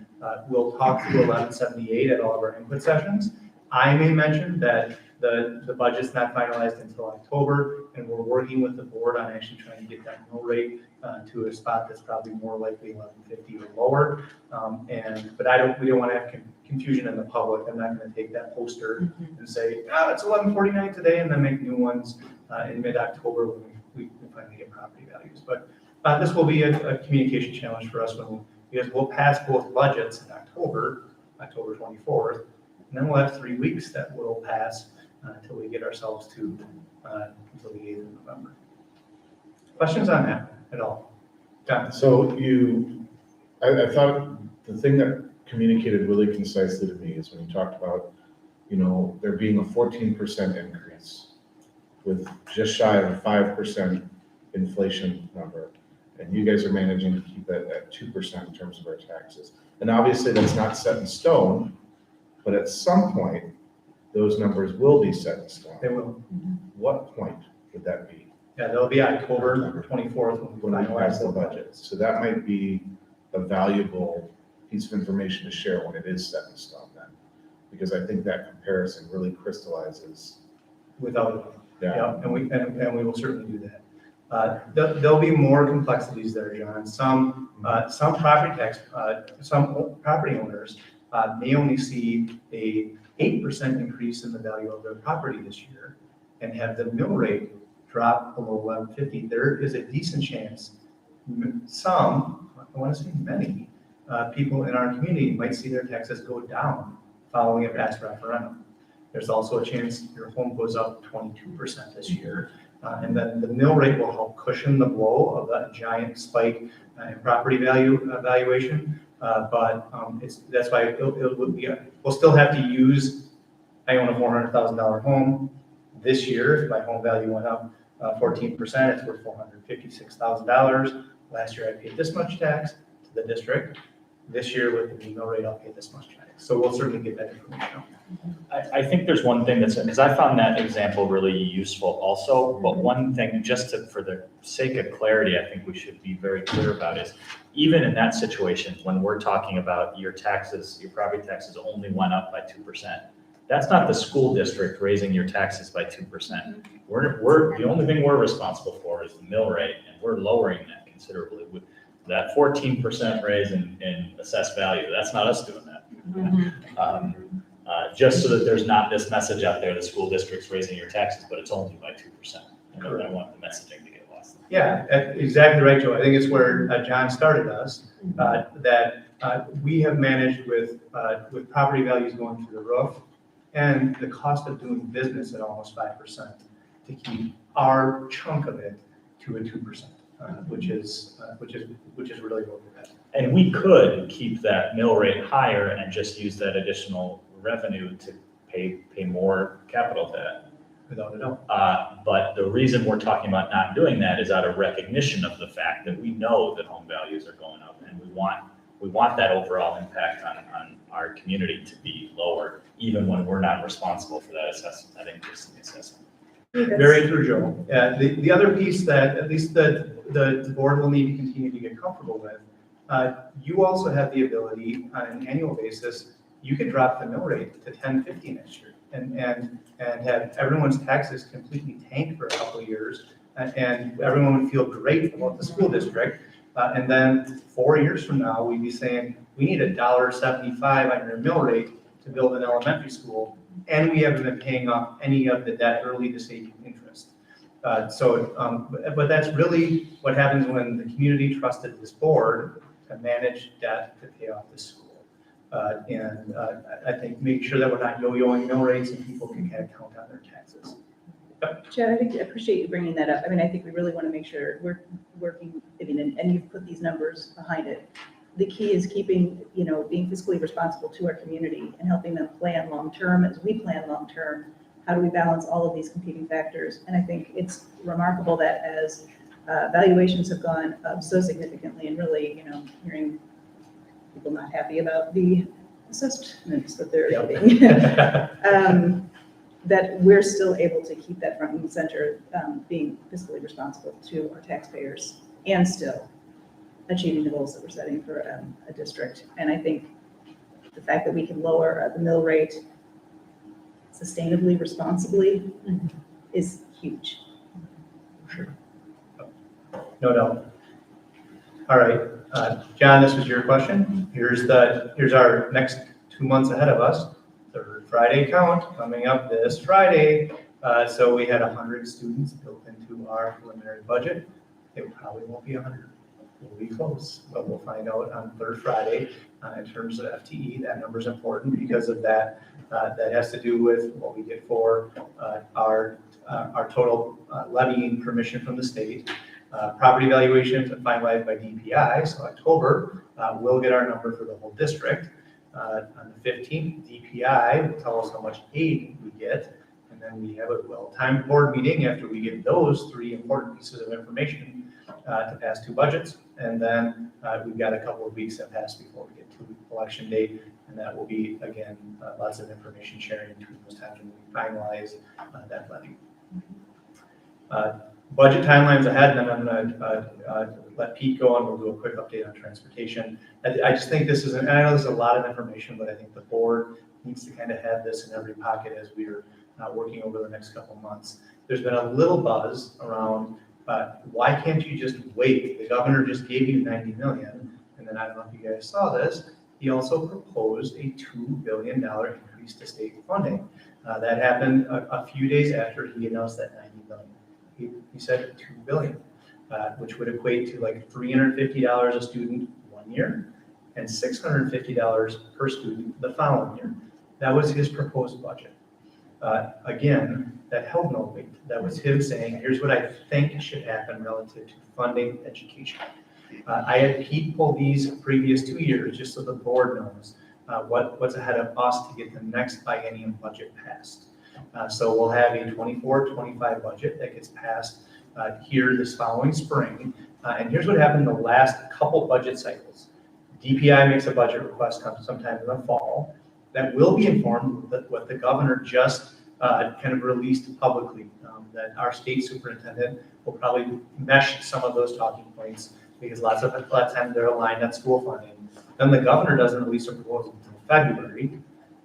we'll talk through 1178 at all of our input sessions. I may mention that the budget's not finalized until October, and we're working with the board on actually trying to get that mill rate to a spot that's probably more likely 1150 or lower. But we don't want to have confusion in the public. I'm not going to take that poster and say, oh, it's 1149 today, and then make new ones in mid-October when we finally get property values. But this will be a communication challenge for us because we'll pass both budgets in October 24th, and then we'll have 3 weeks that will pass until we get ourselves to until the 8th of November. Questions on that at all? John? So I thought the thing that communicated really concisely to me is when you talked about, there being a 14% increase with just shy of a 5% inflation number. And you guys are managing to keep it at 2% in terms of our taxes. And obviously that's not set in stone, but at some point, those numbers will be set in stone. They will. What point would that be? Yeah, that'll be October 24th When we pass the budget. So that might be a valuable piece of information to share when it is set in stone then. Because I think that comparison really crystallizes. Without it. Yeah. And we will certainly do that. There'll be more complexities there, John. Some property owners may only see a 8% increase in the value of their property this year and have the mill rate drop below 1150. There is a decent chance some, I want to say many, people in our community might see their taxes go down following a past referendum. There's also a chance your home goes up 22% this year. And then the mill rate will help cushion the blow of that giant spike in property valuation. That's why we'll still have to use, I own a $400,000 home. This year, if my home value went up 14%, it's worth $456,000. Last year, I paid this much tax to the district. This year, with the mill rate, I'll pay this much tax. So we'll certainly get that information. I think there's one thing because I found that example really useful also, but one thing for the sake of clarity, I think we should be very clear about is even in that situation, when we're talking about your property taxes only went up by 2%, that's not the school district raising your taxes by 2%. The only thing we're responsible for is the mill rate, and we're lowering that considerably with that 14% raise in assessed value. That's not us doing that. Just so that there's not this message out there, the school district's raising your taxes, but it's only by 2%. I don't want the messaging to get lost. Yeah, exactly right, Joe. I think it's where John started us, that we have managed with property values going through the roof and the cost of doing business at almost 5% to keep our chunk of it to a 2%, which is really what we're at. And we could keep that mill rate higher and just use that additional revenue to pay more capital debt. Without a doubt. But the reason we're talking about not doing that is out of recognition of the fact that we know that home values are going up, and we want that overall impact on our community to be lower, even when we're not responsible for that assessment, that increase in the assessment. Very true, Joe. The other piece that at least the board will need to continue to get comfortable with, you also have the ability on an annual basis, you could drop the mill rate to 10.50 next year and have everyone's taxes completely tanked for a couple of years. And everyone would feel great about the school district. And then 4 years from now, we'd be saying, we need $1.75 on your mill rate to build an elementary school. And we haven't been paying off any of the debt early to save interest. But that's really what happens when the community trusted this board to manage debt to pay off the school. I think make sure that we're not yo-yoing mill rates and people can kind of count on their taxes. Chad, I think I appreciate you bringing that up. I mean, I think we really want to make sure we're working, I mean, and you've put these numbers behind it. The key is keeping, being fiscally responsible to our community and helping them plan long-term as we plan long-term. How do we balance all of these competing factors? And I think it's remarkable that as valuations have gone up so significantly and really, hearing people not happy about the assessments that they're getting. That we're still able to keep that front and center, being fiscally responsible to our taxpayers and still achieving the goals that we're setting for a district. And I think the fact that we can lower the mill rate sustainably, responsibly is huge. Sure. No doubt. All right, John, this was your question. Here's our next 2 months ahead of us. Third Friday count coming up this Friday. So we had 100 students built into our preliminary budget. It probably won't be 100. We'll be close, but we'll find out on third Friday in terms of FTE. That number is important because of that. That has to do with what we get for our total levying permission from the state. Property valuations are finalized by DPI, so October we'll get our number for the whole district. On the 15th, DPI will tell us how much aid we get, and then we have a well-timed board meeting after we get those 3 important pieces of information to pass 2 budgets, and then we've got a couple of weeks that pass before we get to election day, and that will be, again, lots of information sharing between those times when we finalize that levy. Budget timelines ahead, and then I'm going to let Pete go and we'll do a quick update on transportation. I just think this is, and I know this is a lot of information, but I think the board needs to kind of have this in every pocket as we're working over the next couple months. There's been a little buzz around why can't you just wait? The governor just gave you 90 million, and then I don't know if you guys saw this, he also proposed a $2 billion increase to state funding. That happened a few days after he announced that 90 million. He said $2 billion, which would equate to like $350 a student 1 year and $650 per student the following year. That was his proposed budget. Again, that held no weight. That was him saying, here's what I think should happen relative to funding education. I had Pete pull these previous 2 years just so the board knows what's ahead of us to get the next biennium budget passed. So we'll have a 24-25 budget that gets passed here this following spring. And here's what happened the last couple budget cycles. DPI makes a budget request sometime in the fall that will be informed with what the governor just kind of released publicly, that our state superintendent will probably mesh some of those talking points because lots of times they're aligned on school funding. Then the governor doesn't release a proposal until February.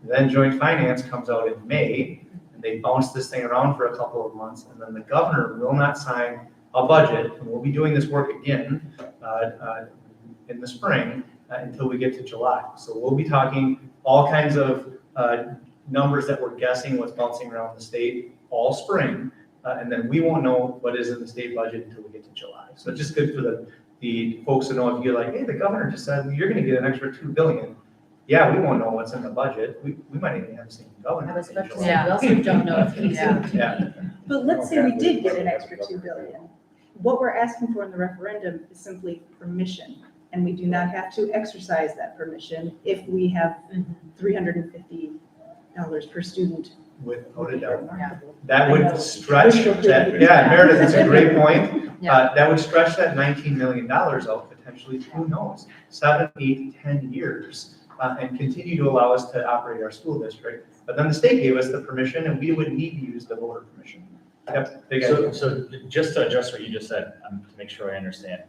Then joint finance comes out in May. They bounce this thing around for a couple of months, and then the governor will not sign a budget, and we'll be doing this work again in the spring until we get to July. So we'll be talking all kinds of numbers that we're guessing what's bouncing around the state all spring, and then we won't know what is in the state budget until we get to July. So it's just good for the folks to know if you're like, hey, the governor just said you're going to get an extra $2 billion. Yeah, we won't know what's in the budget. We might even have the same governor. I was about to say, we also don't know if he's. Yeah. But let's say we did get an extra $2 billion. What we're asking for in the referendum is simply permission, and we do not have to exercise that permission if we have $350 per student. Without a doubt. Remarkable. That I know. would stretch Wishful that, thinking. yeah, Meredith, that's a great point. Yeah. That would stretch that $19 million out potentially potentially, who knows, 7, 8, 10 years, and continue to allow us to operate our school district. But then the state gave us the permission, and we would need to use the voter permission. Yep, big idea. So just to address what you just said, to make sure I understand,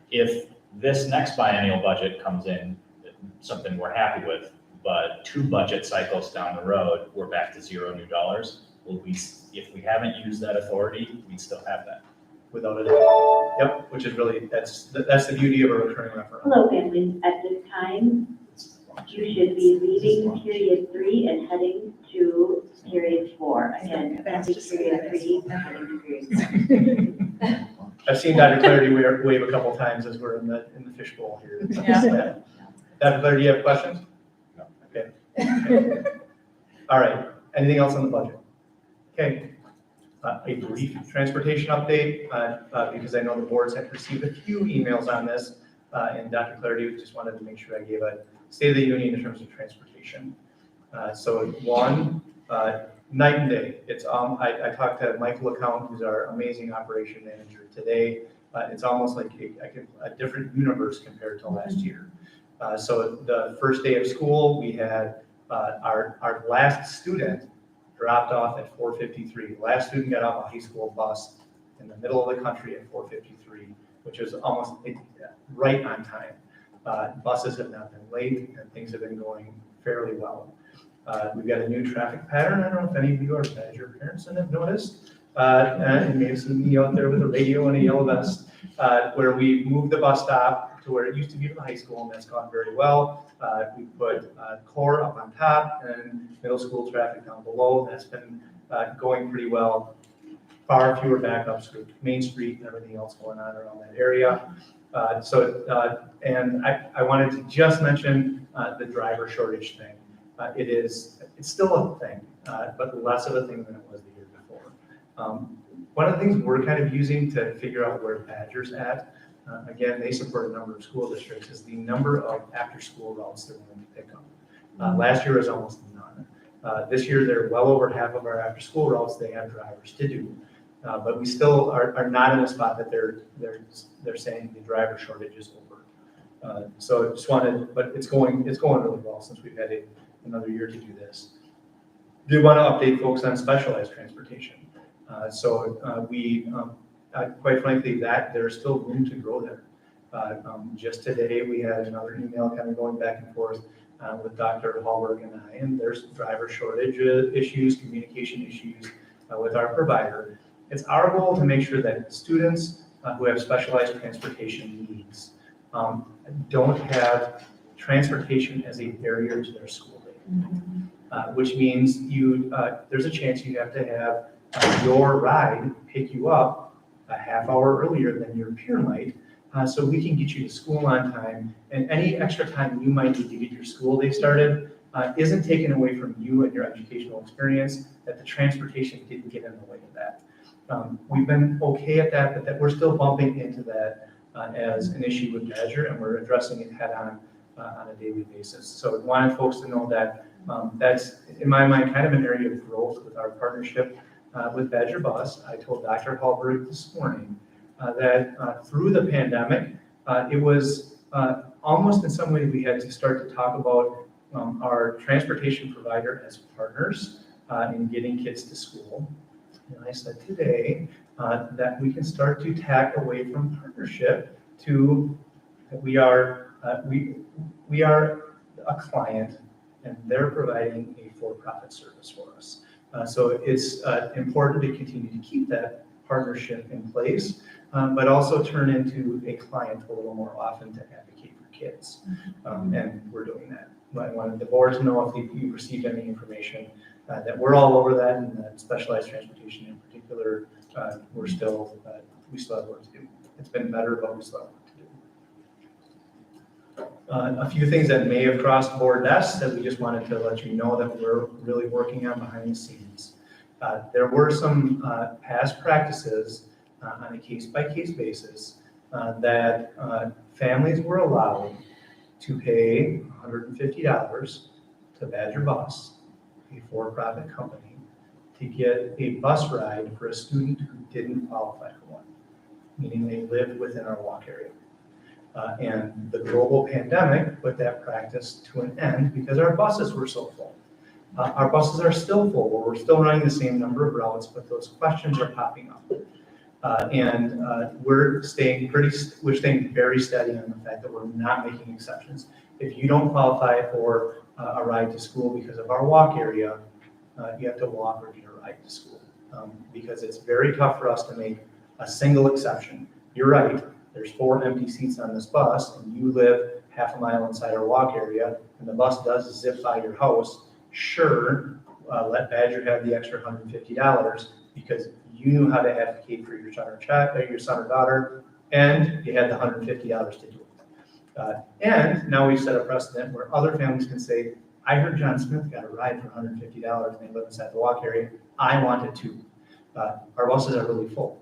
if this next biennial budget comes in, something we're happy with, but 2 budget cycles down the road, we're back to $0 new dollars, will we, if we haven't used that authority, we still have that? Without a doubt. Yep, which is really, that's the beauty of a recurring referendum. Hello, families. At this time, you should be leaving period 3 and heading to period 4. Again, back to period 3 and heading to period 4. I've seen Dr. Clarity wave a couple times as we're in the fishbowl here. Yeah. Dr. Clarity, do you have questions? No. Okay. All right, anything else on the budget? Okay. A brief transportation update, because I know the boards have received a few emails on this, and Dr. Clarity just wanted to make sure I gave a State of the Union in terms of transportation. So one, night and day. It's I talked to Michael LeCount, who's our amazing operation manager today. It's almost like a different universe compared to last year. So the first day of school, we had our last student dropped off at 4:53. The last student got off a high school bus in the middle of the country at 4:53, which is almost right on time. Buses have not been late, and things have been going fairly well. We've got a new traffic pattern. I don't know if any of you are Badger parents and have noticed. And you may have seen me out there with a radio and a yellow vest, where we moved the bus stop to where it used to be for the high school, and that's gone very well. We put core up on top and middle school traffic down below. That's been going pretty well. Far fewer backups with Main Street and everything else going on around that area. And I wanted to just mention the driver shortage thing. It's still a thing, but less of a thing than it was the year before. One of the things we're kind of using to figure out where Badger's at, again, they support a number of school districts, is the number of after-school routes they're willing to pick up. Last year was almost none. This year, they're well over half of our after-school routes they have drivers to do. But we still are not in a spot that they're saying the driver shortage is over. So just wanted, but it's going really well since we've had another year to do this. Do want to update folks on specialized transportation. Quite frankly, that there's still room to grow there. Just today, we had another email kind of going back and forth with Dr. Hallberg and I, and there's driver shortage issues, communication issues with our provider. It's our goal to make sure that students who have specialized transportation needs don't have transportation as a barrier to their school day, which means there's a chance you have to have your ride pick you up a half hour earlier than your peer might, so we can get you to school on time, and any extra time you might need to get your school day started isn't taken away from you and your educational experience, that the transportation didn't get in the way of that. We've been okay at that, but that we're still bumping into that as an issue with Badger, and we're addressing it head on a daily basis. So I wanted folks to know that that's, in my mind, kind of an area of growth with our partnership with Badger Bus. I told Dr. Hallberg this morning that through the pandemic, it was almost in some ways we had to start to talk about our transportation provider as partners in getting kids to school. And I said today that we can start to tack away from partnership to that we are a client and they're providing a for-profit service for us. So it's important to continue to keep that partnership in place, but also turn into a client a little more often to advocate for kids. And we're doing that. I wanted the board to know if you received any information that we're all over that, and that specialized transportation in particular, we still have work to do. It's been better, but we still have work to do. A few things that may have crossed board desks that we just wanted to let you know that we're really working on behind the scenes. There were some past practices on a case-by-case basis that families were allowed to pay $150 to Badger Bus, a for-profit company, to get a bus ride for a student who didn't qualify for one, meaning they lived within our walk area. And the global pandemic put that practice to an end because our buses were so full. Our buses are still full, we're still running the same number of routes, but those questions are popping up. We're staying very steady on the fact that we're not making exceptions. If you don't qualify for a ride to school because of our walk area, you have to walk or get a ride to school. Because it's very tough for us to make a single exception. You're right, there's 4 empty seats on this bus, and you live half a mile inside our walk area, and the bus does zip by your house. Sure, let Badger have the extra $150 because you knew how to advocate for your son or daughter, and you had the $150 to do it. And now we've set a precedent where other families can say, I heard John Smith got a ride for $150 and they live inside the walk area. I want it too. Our buses are really full,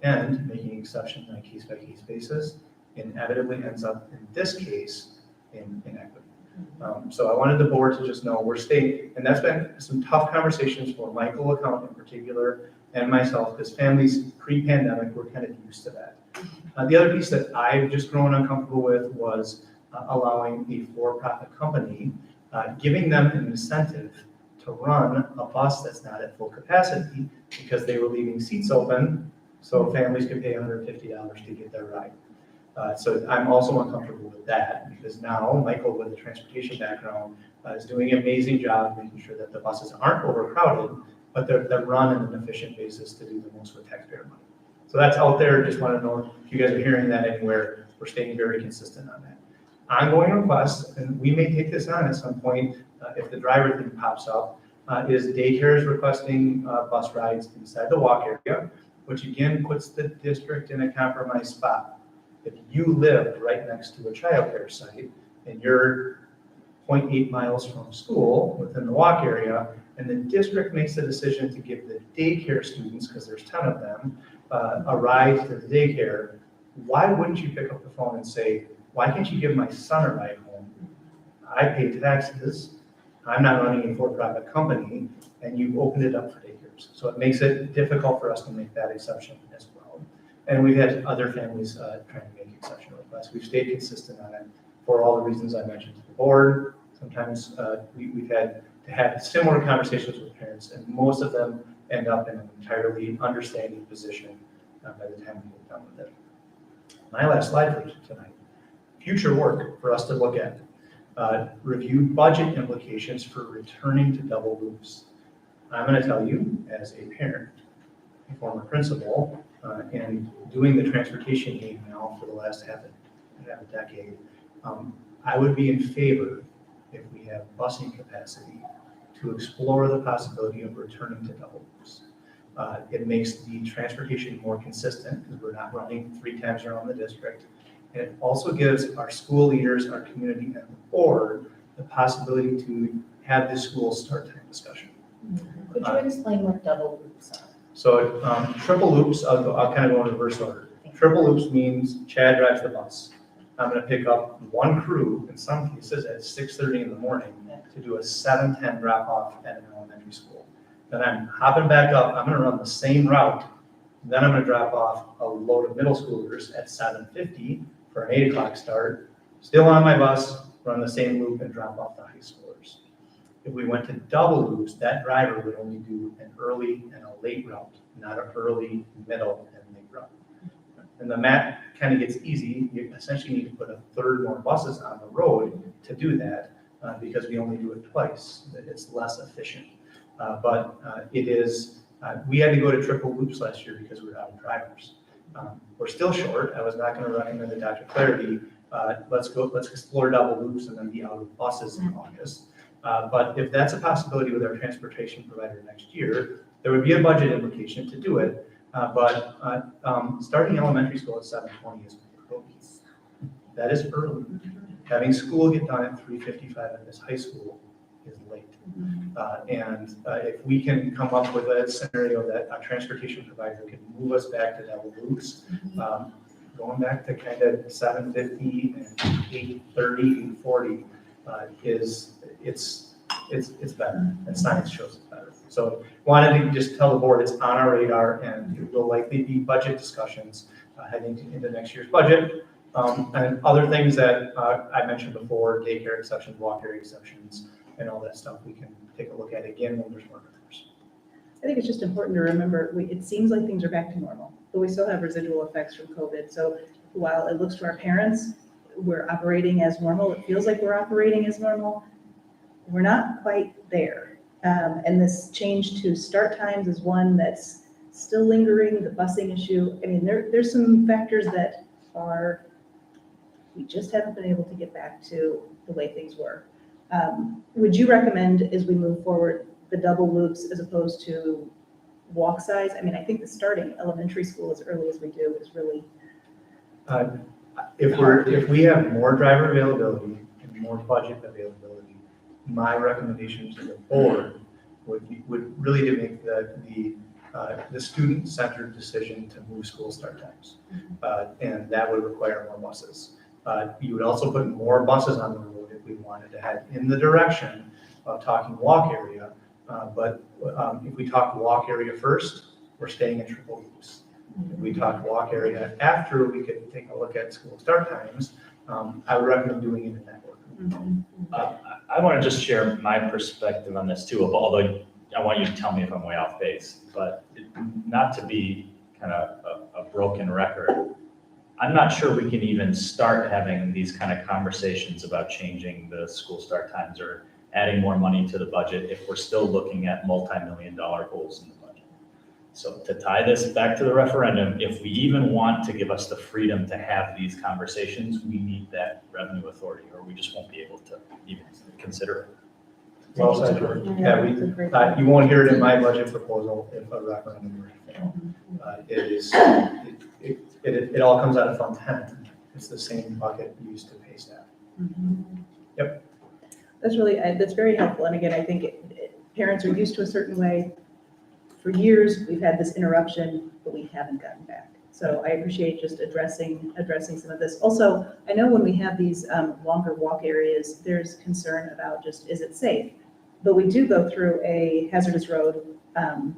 and making exceptions on a case-by-case basis inevitably ends up, in this case, in inequity. So I wanted the board to just know we're staying, and that's been some tough conversations for Michael LeCount in particular and myself, because families pre-pandemic were kind of used to that. The other piece that I've just grown uncomfortable with was allowing a for-profit company, giving them an incentive to run a bus that's not at full capacity because they were leaving seats open so families could pay $150 to get their ride. So I'm also uncomfortable with that because now Michael, with a transportation background, is doing an amazing job making sure that the buses aren't overcrowded, but they're run on an efficient basis to do the most with taxpayer money. So that's out there. Just want to know if you guys are hearing that anywhere. We're staying very consistent on that. Ongoing request, and we may take this on at some point if the driver thing pops up, is daycares requesting bus rides inside the walk area, which again puts the district in a compromised spot. If you live right next to a childcare site and you're 0.8 miles from school within the walk area, and the district makes the decision to give the daycare students, because there's 10 of them, a ride to the daycare, why wouldn't you pick up the phone and say, why can't you give my son a ride home? I pay taxes, I'm not running a for-profit company, and you've opened it up for daycares. So it makes it difficult for us to make that exception as well. And we've had other families trying to make exception requests. We've stayed consistent on it for all the reasons I mentioned to the board. Sometimes we've had to have similar conversations with parents, and most of them end up in an entirely understanding position by the time we get done with it. My last slide for tonight. Future work for us to look at. Review budget implications for returning to double loops. I'm going to tell you, as a parent, a former principal, and doing the transportation game now for the last half a decade, I would be in favor, if we have busing capacity, to explore the possibility of returning to double loops. It makes the transportation more consistent because we're not running 3 times around the district. And it also gives our school leaders, our community, and the board the possibility to have this school start time discussion. Could you explain what double loops are? So triple loops, I'll kind of go in reverse order. Triple loops means Chad drives the bus. I'm going to pick up one crew, in some cases at 6:30 in the morning, to do a 7:10 drop off at an elementary school. Then I'm hopping back up, I'm going to run the same route. Then I'm going to drop off a load of middle schoolers at 7:50 for an 8 o'clock start. Still on my bus, run the same loop and drop off the high schoolers. If we went to double loops, that driver would only do an early and a late route, not an early, middle, and late route. And the math kind of gets easy. You essentially need to put a third more buses on the road to do that because we only do it twice. It's less efficient. But it is, we had to go to triple loops last year because we were out of drivers. We're still short. I was not going to recommend to Dr. Clarity, let's explore double loops and then be out of buses in August. But if that's a possibility with our transportation provider next year, there would be a budget implication to do it. But starting elementary school at 7:20 is early. That is early. Having school get done at 3:55 at this high school is late. And if we can come up with a scenario that a transportation provider can move us back to double loops, going back to kind of 7:50 and 8:30, 8:40 it's better, and science shows it's better. So wanted to just tell the board it's on our radar, and it will likely be budget discussions heading into next year's budget. And other things that I mentioned before, daycare exceptions, walk area exceptions, and all that stuff, we can take a look at again when there's more numbers. I think it's just important to remember, it seems like things are back to normal, but we still have residual effects from COVID. So while it looks to our parents, we're operating as normal, it feels like we're operating as normal, we're not quite there. And this change to start times is one that's still lingering, the busing issue. I mean, there's some factors that we just haven't been able to get back to the way things were. Would you recommend, as we move forward, the double loops as opposed to walk size? I mean, I think the starting elementary school as early as we do is really, If we have more driver availability and more budget availability, my recommendation to the board would really to make the student-centered decision to move school start times. And that would require more buses. You would also put more buses on the road if we wanted to head in the direction of talking walk area. But if we talk walk area first, we're staying in triple loops. If we talk walk area after, we could take a look at school start times. I would recommend doing it in that order. I want to just share my perspective on this too, although I want you to tell me if I'm way off base, but not to be kind of a broken record. I'm not sure we can even start having these kind of conversations about changing the school start times or adding more money to the budget if we're still looking at multi-million-dollar goals in the budget. So to tie this back to the referendum, if we even want to give us the freedom to have these conversations, we need that revenue authority, or we just won't be able to even consider it. Well said, George. Yeah, you won't hear it in my budget proposal if a referendum were to fail. It all comes out of Fund 10. It's the same bucket used to pay staff. Yep. that's very helpful. And again, I think parents are used to a certain way. For years, we've had this interruption, but we haven't gotten back. So I appreciate just addressing some of this. Also, I know when we have these longer walk areas, there's concern about just, is it safe? But we do go through a hazardous road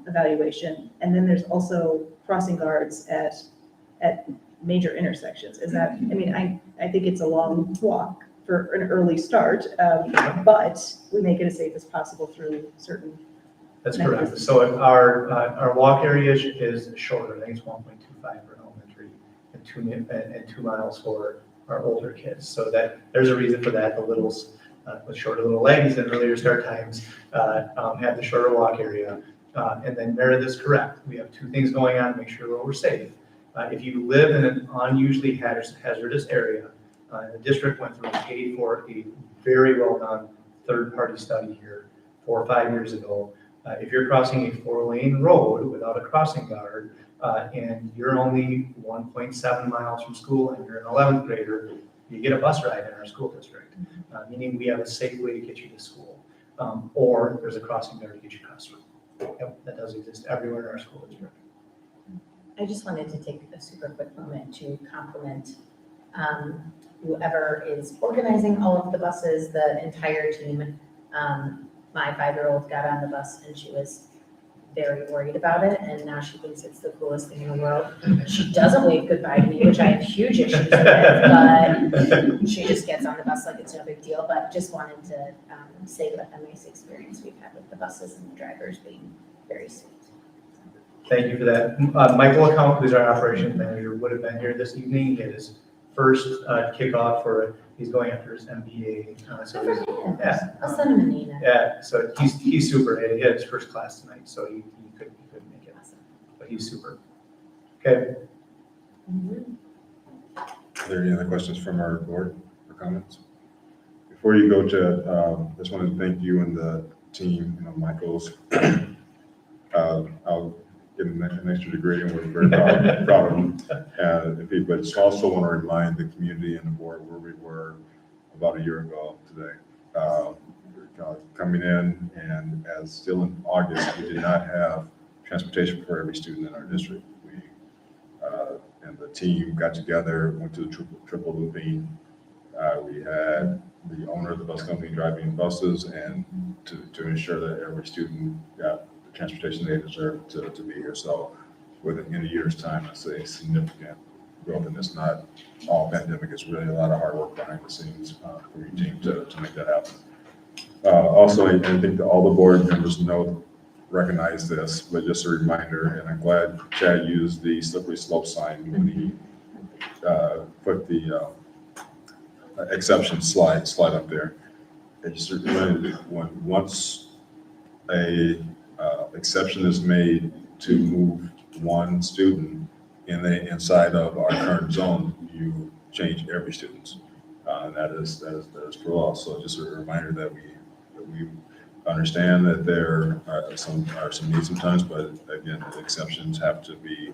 evaluation, and then there's also crossing guards at major intersections. Is that, I mean, I think it's a long walk for an early start, but we make it as safe as possible through certain. That's correct. So our walk area is shorter. I think it's 1.25 for elementary and 2 miles for our older kids. So that there's a reason for that. The littles with shorter little legs and earlier start times have the shorter walk area. And then Meredith is correct. We have two things going on to make sure that we're safe. If you live in an unusually hazardous area, the district went through and paid for a very well-done third-party study here 4 or 5 years ago. If you're crossing a 4-lane road without a crossing guard, and you're only 1.7 miles from school and you're an 11th grader, you get a bus ride in our school district, meaning we have a safe way to get you to school. Or there's a crossing guard to get you across the road. Yep, that does exist everywhere in our school district. I just wanted to take a super quick moment to compliment whoever is organizing all of the buses, the entire team. My 5-year-old got on the bus and she was very worried about it, and now she thinks it's the coolest thing in the world. She doesn't wave goodbye to me, which I have huge issues with, but she just gets on the bus like it's no big deal. But just wanted to say what a nice experience we've had with the buses and the drivers being very sweet. Thank you for that. Michael LeCount, who's our operations manager, would have been here this evening. He had his first kickoff he's going after his MBA. Yeah. I'll send him an email. Yeah, so he's super. He had his first class tonight, so he couldn't make it. But he's super. Okay. Are there any other questions from our board or comments? Before you go to, just wanted to thank you and the team, Michael's. I'll give him an extra degree, and we're very proud of him. But just also want to remind the community and the board where we were about a year ago today. Coming in, and as still in August, we did not have transportation for every student in our district. We and the team got together, went to the triple looping. We had the owner of the bus company driving buses, and to ensure that every student got the transportation they deserve to be here. So within a year's time, I'd say significant growth, and it's not all pandemic. It's really a lot of hard work behind the scenes for your team to make that happen. Also, I think that all the board members recognize this, but just a reminder, and I'm glad Chad used the slippery slope sign when he put the exception slide up there. I just reminded once a exception is made to move one student inside of our current zone, you change every student. That is for all. So just a reminder that we understand that there are some needs sometimes, but again, the exceptions have to be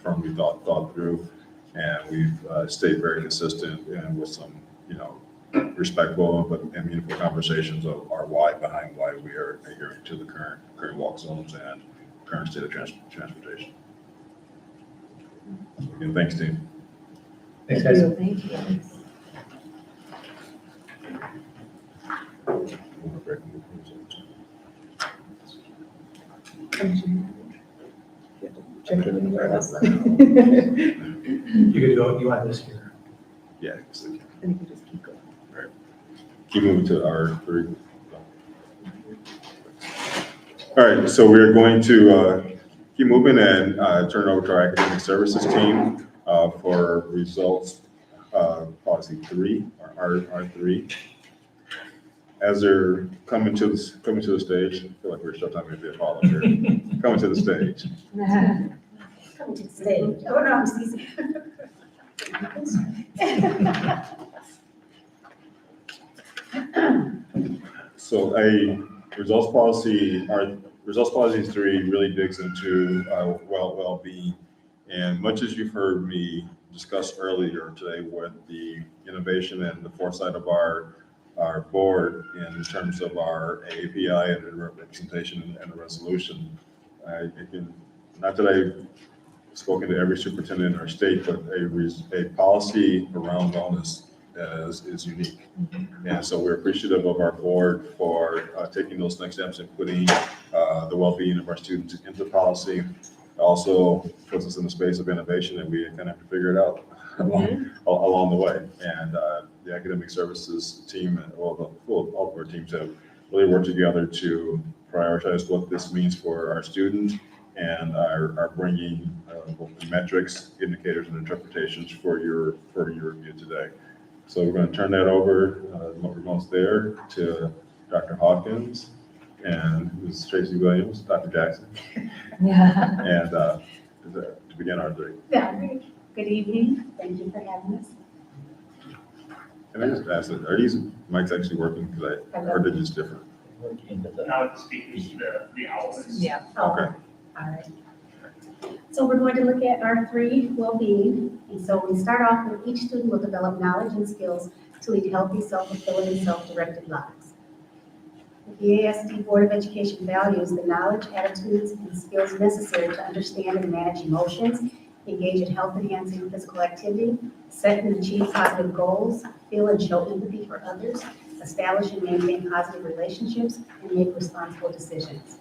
firmly thought through, and we've stayed very consistent and with some respectful and meaningful conversations of our why behind why we are adhering to the current walk zones and current state of transportation. Again, thanks, team. Thanks, guys. Thank you. Check in anywhere else. You could go, you want this here. Yeah. And you can just keep going. Keep moving to R3. All right, so we're going to keep moving and turn it over to our academic services team for results policy 3 or R3. As they're coming to the stage, I feel like we're still talking to the Apollo here. Coming to the stage. Come to the stage. Oh, no, I'm Cece. So results policy 3 really digs into well-being. And much as you've heard me discuss earlier today with the innovation and the foresight of our board in terms of our API and the representation and the resolution, not that I've spoken to every superintendent in our state, but a policy around wellness is unique. And so we're appreciative of our board for taking those next steps and putting the well-being of our students into policy. Also puts us in the space of innovation, and we kind of have to figure it out along the way. And the academic services team and all of our teams have really worked together to prioritize what this means for our students and are bringing both the metrics, indicators, and interpretations for your review today. So we're going to turn that over, remote's there, to Dr. Hawkins, and who's Tracy Williams, Dr. Jackson. Yeah. And to begin our three. Yeah, good evening. Thank you for having us. Can I just ask, are these mics actually working? Because I heard they're just different. Now it speaks to the hours. Yeah. Okay. All right. So we're going to look at R3, well-being. And so we start off with each student will develop knowledge and skills to lead healthy, self-fulfilling, and self-directed lives. The ASD Board of Education values the knowledge, attitudes, and skills necessary to understand and manage emotions, engage in health-enhancing physical activity, set and achieve positive goals, feel and show empathy for others, establish and maintain positive relationships, and make responsible decisions.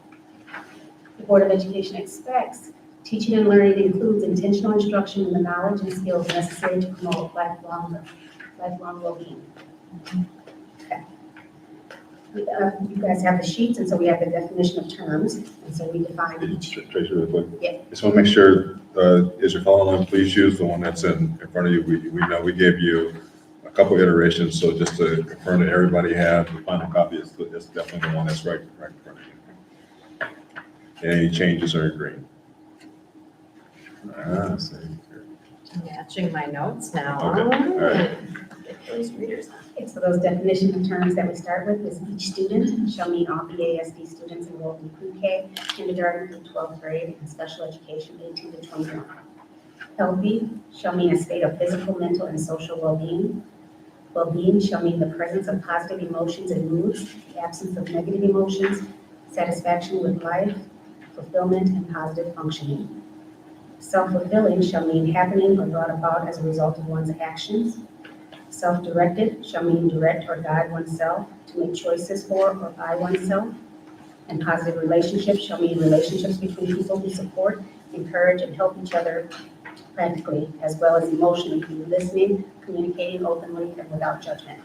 The Board of Education expects teaching and learning includes intentional instruction in the knowledge and skills necessary to promote lifelong well-being. Okay. You guys have the sheets, and so we have the definition of terms, and so we define each. Tracy, really quick. Yeah. Just want to make sure, as you're following along, please use the one that's in front of you. We know we gave you a couple iterations, so just to confirm that everybody had the final copy, it's definitely the one that's right in front of you. Any changes are green. See. Matching my notes now. Okay, all right. Get those readers. Okay, so those definition of terms that we start with is each student shall mean all BASD students enrolled in pre-K, kindergarten through 12th grade, and special education 18 to 21. Healthy shall mean a state of physical, mental, and social well-being. Well-being shall mean the presence of positive emotions and moods, the absence of negative emotions, satisfaction with life, fulfillment, and positive functioning. Self-fulfilling shall mean happening or brought about as a result of one's actions. Self-directed shall mean direct or guide oneself to make choices for or by oneself. And positive relationships shall mean relationships between people who support, encourage, and help each other practically, as well as emotionally through listening, communicating openly, and without judgment.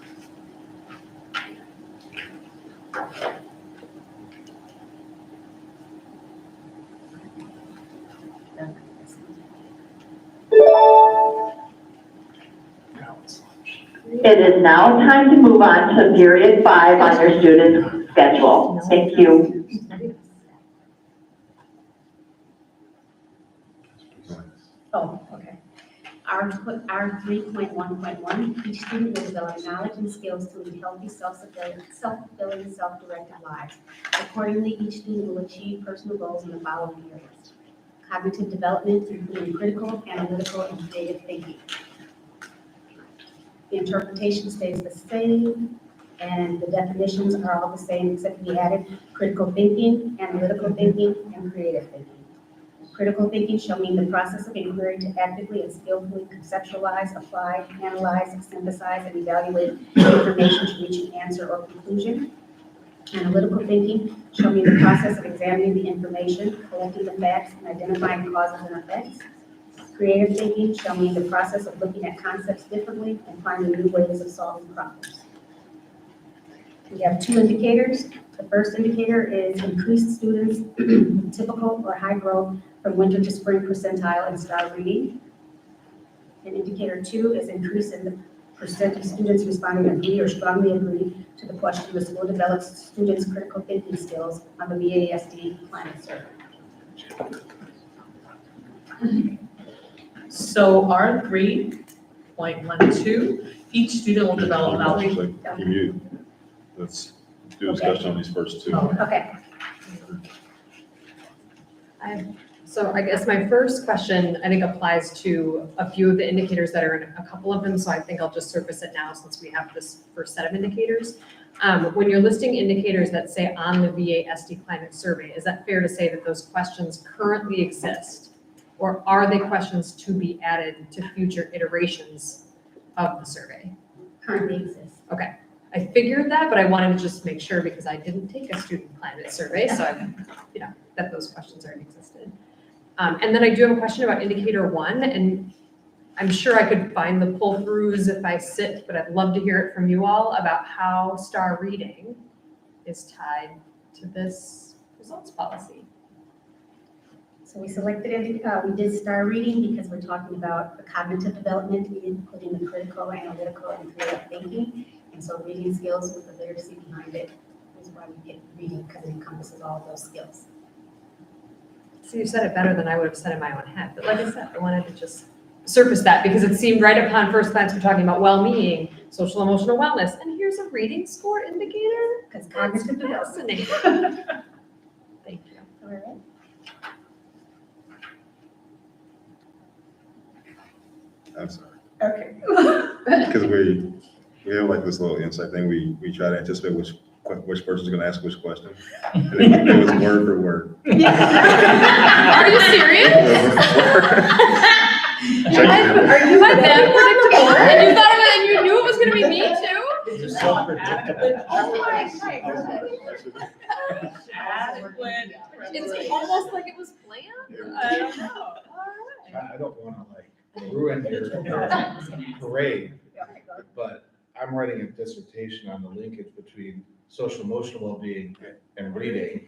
It is now time to move on to period 5 on your student's schedule. Thank you. Oh, okay. Our 3.1.1, each student will develop knowledge and skills to lead healthy, self-fulfilling, self-directed lives. Accordingly, each student will achieve personal goals in the following areas: cognitive development, including critical, analytical, and creative thinking. The interpretation stays the same, and the definitions are all the same, except we added critical thinking, analytical thinking, and creative thinking. Critical thinking shall mean the process of inquiry to actively and skillfully conceptualize, apply, analyze, synthesize, and evaluate information to reach an answer or conclusion. Analytical thinking shall mean the process of examining the information, collecting the facts, and identifying causes and effects. Creative thinking shall mean the process of looking at concepts differently and finding new ways of solving problems. We have 2 indicators. The first indicator is increased students with typical or high growth from winter to spring percentile in STAR reading. And indicator 2 is increase in the percent of students responding agree or strongly agree to the question, the school develops students' critical thinking skills on the VASD climate survey. So R 3.12, each student will develop knowledge. Can you, let's do a discussion on these first 2. Okay. So I guess my first question, I think, applies to a few of the indicators that are in a couple of them, so I think I'll just surface it now since we have this first set of indicators. When you're listing indicators that say on the VASD climate survey, is that fair to say that those questions currently exist? Or are they questions to be added to future iterations of the survey? Currently exists. Okay, I figured that, but I wanted to just make sure because I didn't take a student climate survey, so that those questions already existed. And then I do have a question about indicator 1, and I'm sure I could find the pull-throughs if I sit, but I'd love to hear it from you all about how STAR reading is tied to this results policy. So we selected, we did STAR reading because we're talking about the cognitive development, including the critical, analytical, and creative thinking. And so reading skills with the literacy behind it is why we get reading, because it encompasses all of those skills. So you said it better than I would have said in my own head, but like I said, I wanted to just surface that because it seemed right upon first glance we're talking about well-being, social emotional wellness, and here's a reading score indicator? Because cognitive development. Fascinating. Thank you. All right. I'm sorry. Okay. Because we have like this little insight thing. We try to anticipate which person's going to ask which question. And it was word for word. Are you serious? Are you that predictable? And you thought of it and you knew it was going to be me too? It's so predictable. It's almost like it was planned. I don't know. All right. I don't want to ruin your parade, but I'm writing a dissertation on the linkage between social emotional well-being and reading.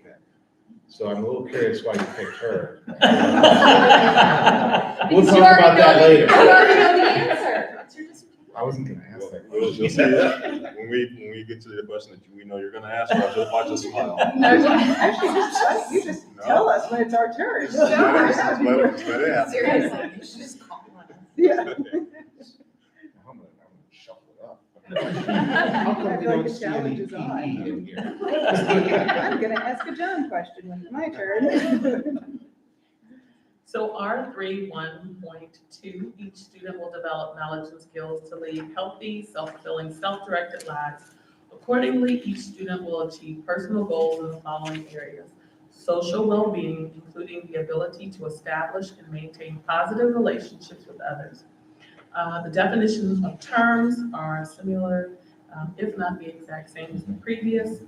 So I'm a little curious why you picked her. We'll Because talk you already about that know later. You already know the answer. What's your dissertation? I wasn't gonna ask that. You'll see that when we get to the question that we know you're going to ask. Watch us smile. Actually, you just tell us when it's our turn. Just let it happen. Seriously, you should just call one. Yeah. I'm gonna shuffle it up. I How come we feel like don't the see any challenge is PE on. in here? I'm gonna ask a John question when it's my turn. So R 3.1.2, each student will develop knowledge and skills to lead healthy, self-fulfilling, self-directed lives. Accordingly, each student will achieve personal goals in the following areas: social well-being, including the ability to establish and maintain positive relationships with others. The definitions of terms are similar, if not the exact same as the previous.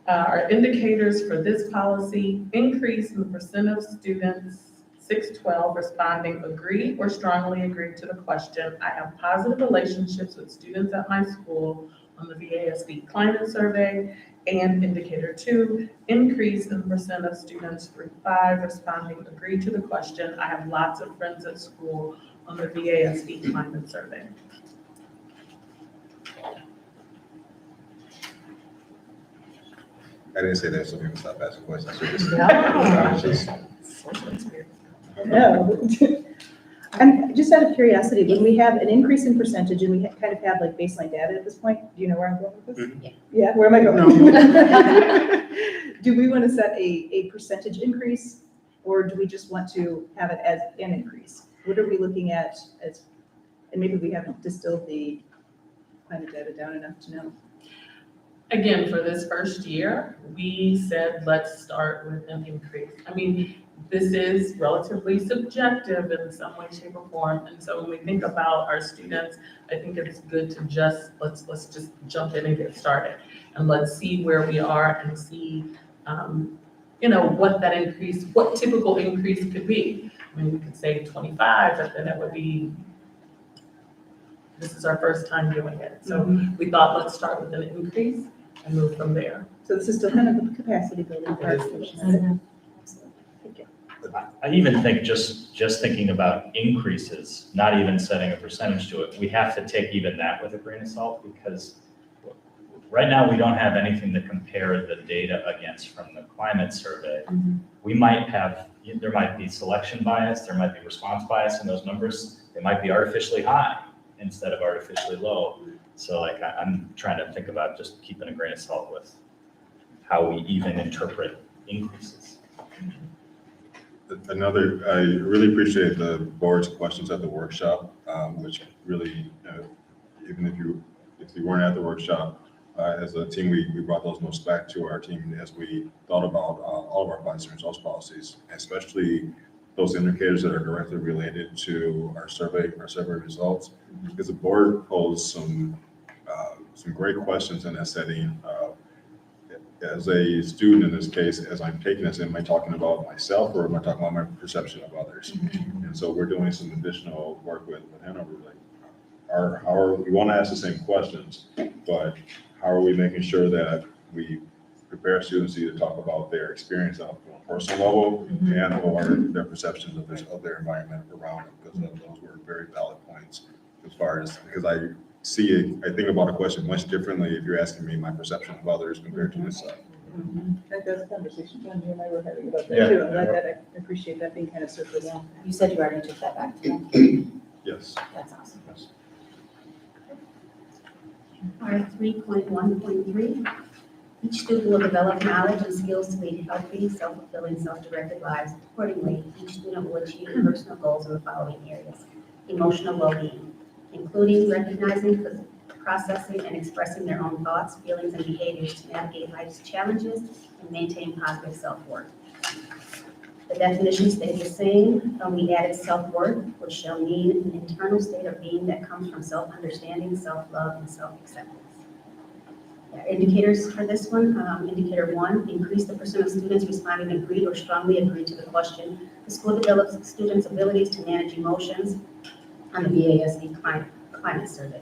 Our indicators for this policy: increase in the percent of students, 612, responding agree or strongly agree to the question, I have positive relationships with students at my school on the VASD climate survey. And indicator 2, increase in percent of students through 5 responding agree to the question, I have lots of friends at school on the VASD climate survey. I didn't say that, so people stop asking questions. So just- Yeah. I was just- No. And just out of curiosity, when we have an increase in percentage and we kind of have like baseline data at this point, do you know where I'm going with this? Mhm. Yeah, where am I going? Do we want to set a percentage increase, or do we just want to have it as an increase? What are we looking at as, and maybe we haven't distilled the climate data down enough to know. Again, for this first year, we said, let's start with an increase. I mean, this is relatively subjective in some way, shape, or form. And so when we think about our students, I think it's good to just, let's just jump in and get started. And let's see where we are and see, what that increase, what typical increase could be. I mean, we could say 25, but then it would be, this is our first time doing it. So we thought, let's start with an increase and move from there. So this is still kind of the capacity building part. I even think just thinking about increases, not even setting a percentage to it, we have to take even that with a grain of salt, because right now we don't have anything to compare the data against from the climate survey. We might have, there might be selection bias, there might be response bias in those numbers. They might be artificially high instead of artificially low. So like I'm trying to think about just keeping a grain of salt with how we even interpret increases. Another, I really appreciate the board's questions at the workshop, which really, even if you weren't at the workshop, as a team, we brought those notes back to our team as we thought about all of our classroom results policies, especially those indicators that are directly related to our survey results. Because the board posed some great questions in that setting. As a student in this case, as I'm taking this, am I talking about myself or am I talking about my perception of others? And so we're doing some additional work with Hanover, like, we want to ask the same questions, but how are we making sure that we prepare students to talk about their experience on a personal level and or their perceptions of their environment around them, because those were very valid points as far as, because I think about a question much differently if you're asking me my perception of others compared to myself. I think that's a conversation John, you and I were having about that Yeah. too. I'm glad that I appreciate that being kind of surface. Yeah, you said you already took that back to them. Yes. That's awesome. R3.1.3, each student will develop knowledge and skills to lead healthy, self-fulfilling, self-directed lives. Accordingly, each student will achieve personal goals in the following areas: emotional well-being, including recognizing, processing, and expressing their own thoughts, feelings, and behaviors to navigate life's challenges and maintain positive self-worth. The definition stays the same, and we added self-worth, which shall mean an internal state of being that comes from self-understanding, self-love, and self-acceptance. Indicators for this one, indicator 1, increase the percent of students responding agreed or strongly agreed to the question. The school develops students' abilities to manage emotions on the VASD climate survey.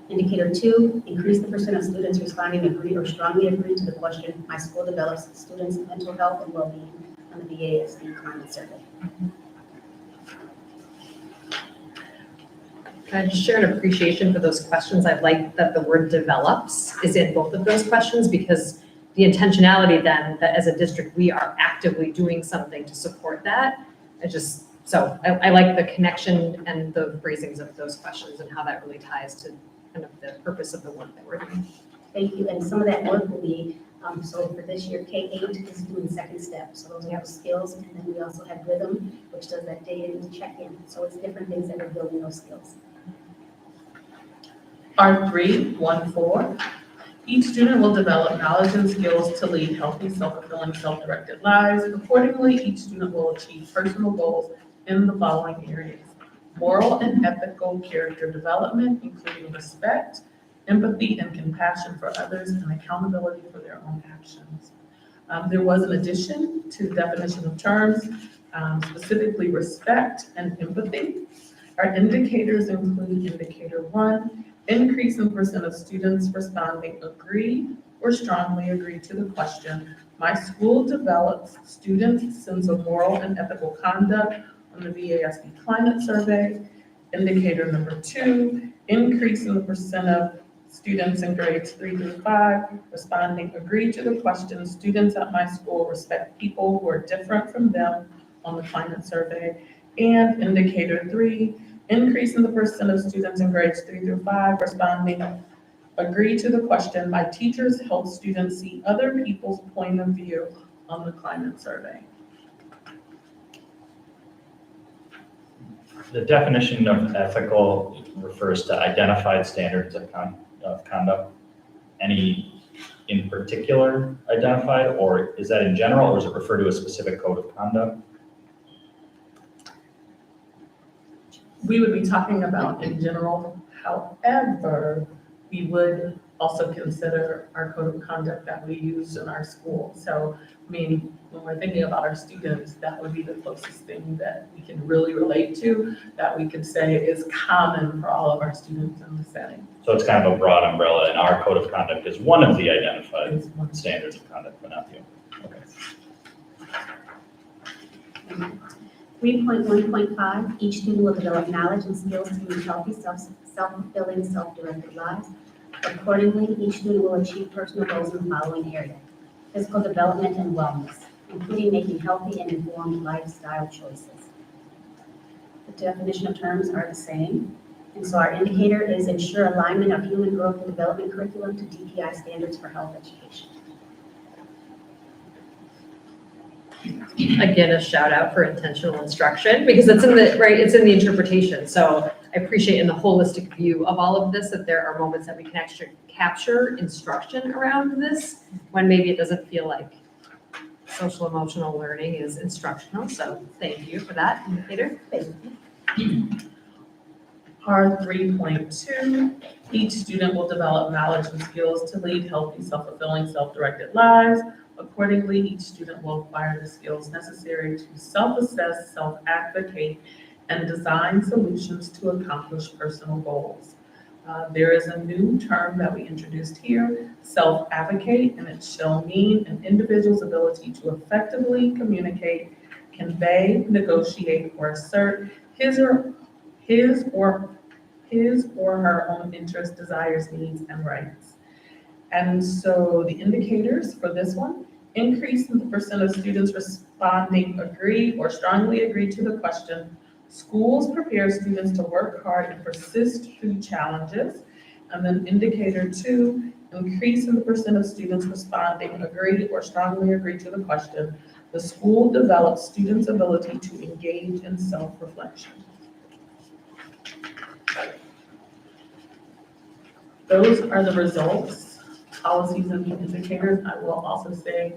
Indicator 2, increase the percent of students responding agreed or strongly agreed to the question. My school develops students' mental health and well-being on the VASD climate survey. Can I just share an appreciation for those questions? I like that the word develops is in both of those questions, because the intentionality then that as a district, we are actively doing something to support that. I like the connection and the phrasings of those questions and how that really ties to kind of the purpose of the work that we're doing. Thank you, and some of that work will be, so for this year, K-8 is doing second step, so those are those skills, and then we also have rhythm, which does that data check-in, so it's different things that are building those skills. R3.1.4, each student will develop knowledge and skills to lead healthy, self-fulfilling, self-directed lives. Accordingly, each student will achieve personal goals in the following areas: moral and ethical character development, including respect, empathy and compassion for others, and accountability for their own actions. There was an addition to the definition of terms. specifically respect and empathy. Our indicators include indicator 1, increase in percent of students responding agree or strongly agree to the question, my school develops students' sense of moral and ethical conduct on the VASD climate survey. Indicator number 2, increase in the percent of students in grades 3 through 5 responding agree to the question, students at my school respect people who are different from them on the climate survey. And indicator 3, increase in the percent of students in grades 3 through 5 responding agree to the question, my teachers help students see other people's point of view on the climate survey. The definition of ethical refers to identified standards of conduct. Any in particular identified, or is that in general, or does it refer to a specific code of conduct? We would be talking about in general, however, we would also consider our code of conduct that we use in our school. So, I mean, when we're thinking about our students, that would be the closest thing that we can really relate to, that we could say is common for all of our students in the setting. So it's kind of a broad umbrella, and our code of conduct is one of the identified It's one. standards of conduct, but not the only. Okay. 3.1.5, each student will develop knowledge and skills to lead healthy, self-fulfilling, self-directed lives. Accordingly, each student will achieve personal goals in the following areas: physical development and wellness, including making healthy and informed lifestyle choices. The definition of terms are the same, and so our indicator is ensure alignment of human growth and development curriculum to DPI standards for health education. Again, a shout out for intentional instruction, because it's in the, right, it's in the interpretation. So I appreciate in the holistic view of all of this, that there are moments that we can actually capture instruction around this, when maybe it doesn't feel like social emotional learning is instructional. So thank you for that, indicator. R 3.2, each student will develop knowledge and skills to lead healthy, self-fulfilling, self-directed lives. Accordingly, each student will acquire the skills necessary to self-assess, self-advocate, and design solutions to accomplish personal goals. There is a new term that we introduced here, self-advocate, and it shall mean an individual's ability to effectively communicate, convey, negotiate, or assert his or her own interests, desires, needs, and rights. And so the indicators for this one, increase in the percent of students responding agree or strongly agree to the question, schools prepare students to work hard and persist through challenges. And then indicator 2, increase in the percent of students responding agree or strongly agree to the question, the school develops students' ability to engage in self-reflection. Those are the results, policies, and indicators. I will also say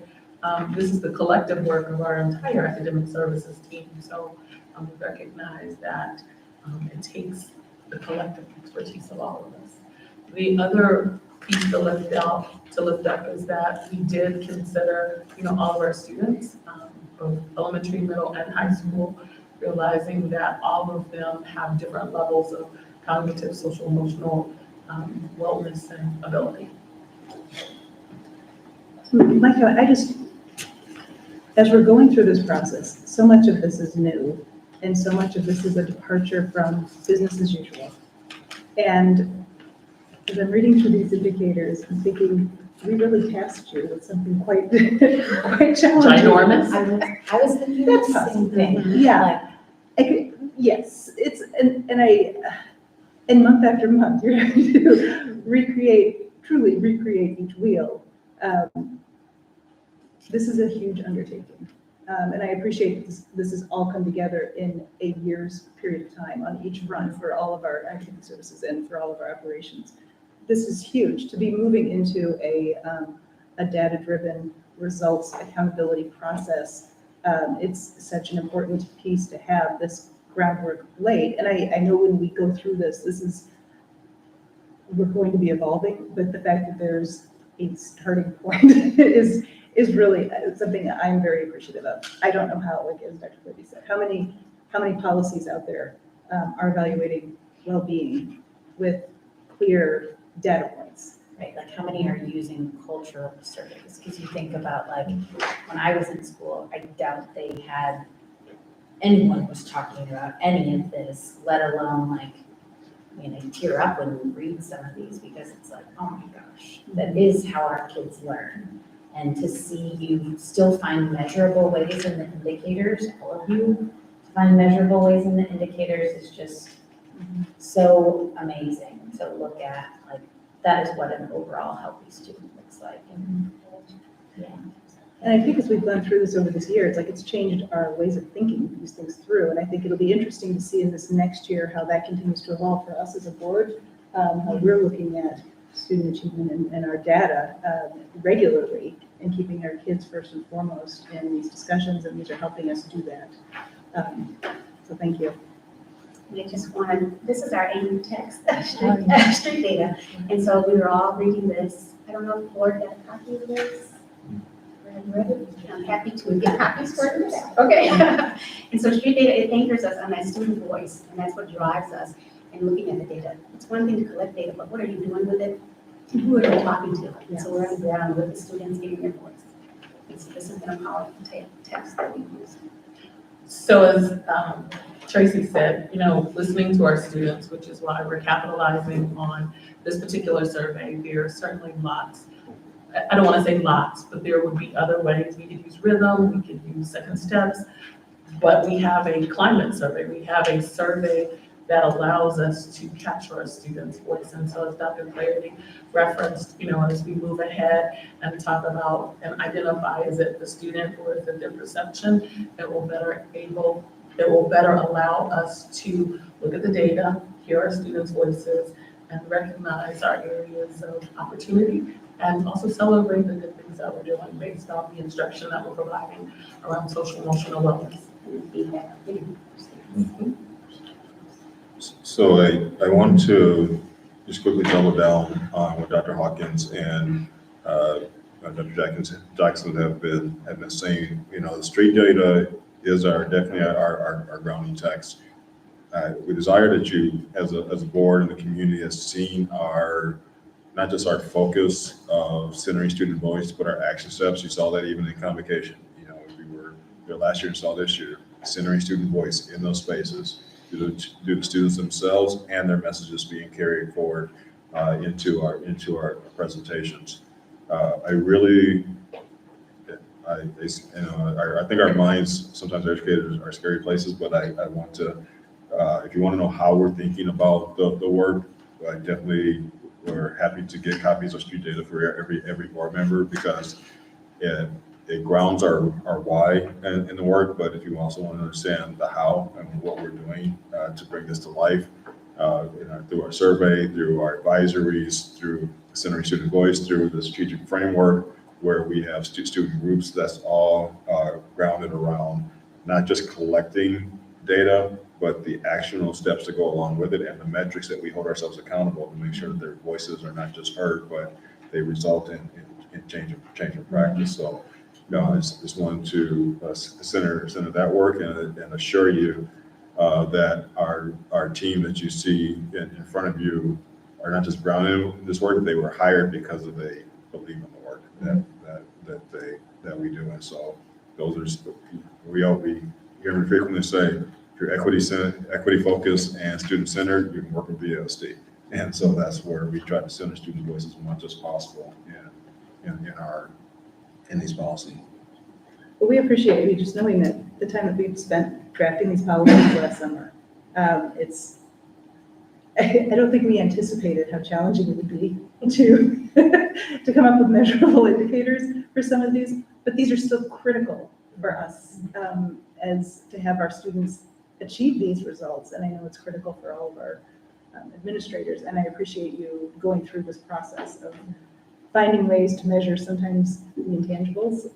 this is the collective work of our entire academic services team. So we recognize that it takes the collective expertise of all of us. The other piece to lift up is that we did consider, all of our students, both elementary, middle, and high school, realizing that all of them have different levels of cognitive, social, emotional wellness and ability. Micah, as we're going through this process, so much of this is new, and so much of this is a departure from business as usual. And as I'm reading through these indicators, I'm thinking, we really tasked you with something quite challenging. Ginormous. I was thinking the same thing. Yeah. Yes, it's, and month after month, you're having to truly recreate each wheel. This is a huge undertaking. And I appreciate this has all come together in a year's period of time on each front for all of our academic services and for all of our operations. This is huge to be moving into a data-driven results accountability process. It's such an important piece to have this groundwork laid. And I know when we go through this, we're going to be evolving, but the fact that there's a starting point is is really something that I'm very appreciative of. I don't know how, like as Dr. Libby said, how many policies out there are evaluating well-being with clear data points. Right, like how many are using cultural surveys? Because you think about like, when I was in school, I doubt they had, anyone was talking about any of this, let alone like, I tear up when we read some of these because it's like, oh my gosh, that is how our kids learn. And to see you still find measurable ways in the indicators, all of you find measurable ways in the indicators is just so amazing to look at. Like, that is what an overall healthy student looks like. And yeah. And I think as we've gone through this over this year, it's like it's changed our ways of thinking these things through. And I think it'll be interesting to see in this next year how that continues to evolve for us as a board, how we're looking at student achievement and our data regularly and keeping our kids first and foremost in these discussions, and these are helping us do that. So thank you. We just wanted, this is our annual text, street data. And so we were all reading this. I don't know if the board got a copy of this. I'm happy to get copies for you. Okay. And so street data, it anchors us on that student voice, and that's what drives us in looking at the data. It's one thing to collect data, but what are you doing with it? And who are you talking to? And so we're on the ground with the students giving their voice. And so this has been a powerful text that we use. So as Tracy said, listening to our students, which is why we're capitalizing on this particular survey, there are certainly lots. I don't want to say lots, but there would be other ways. We could use rhythm, we could use second steps, but we have a climate survey. We have a survey that allows us to capture our students' voice. And so as Dr. Clarity referenced, as we move ahead and talk about and identify, is it the student or is it their perception that will better allow us to look at the data, hear our students' voices, and recognize our areas of opportunity, and also celebrate the good things that we're doing based on the instruction that we're providing around social emotional wellness. So I want to just quickly double down on what Dr. Hawkins and Dr. Jackson have been saying. The street data is definitely our grounding text. We desire that you, as a board and the community, has seen not just our focus of centering student voice, but our action steps. You saw that even in convocation. We were there last year and saw this year, centering student voice in those spaces. Do the students themselves and their messages being carried forward into our presentations. I think our minds sometimes are educators are scary places, but I want to, if you want to know how we're thinking about the work, I definitely we're happy to get copies of street data for every board member, because it grounds our why in the work, but if you also want to understand the how and what we're doing to bring this to life, through our survey, through our advisories, through centering student voice, through the strategic framework, where we have student groups, that's all grounded around not just collecting data, but the actionable steps to go along with it, and the metrics that we hold ourselves accountable to make sure that their voices are not just heard, but they result in change of practice. So, I just wanted to center that work and assure you that our team that you see in front of you are not just grounded in this work; they were hired because they believe in the work that we do. And so, those are we hear me frequently say, if you're equity focused and student centered, you can work with VLSD. And so that's where we try to center student voices as much as possible in these policies. But we appreciate you just knowing that the time that we've spent drafting these policies last summer, I don't think we anticipated how challenging it would be to come up with measurable indicators for some of these, but these are still critical for us as to have our students achieve these results. And I know it's critical for all of our administrators, and I appreciate you going through this process of finding ways to measure sometimes the intangibles,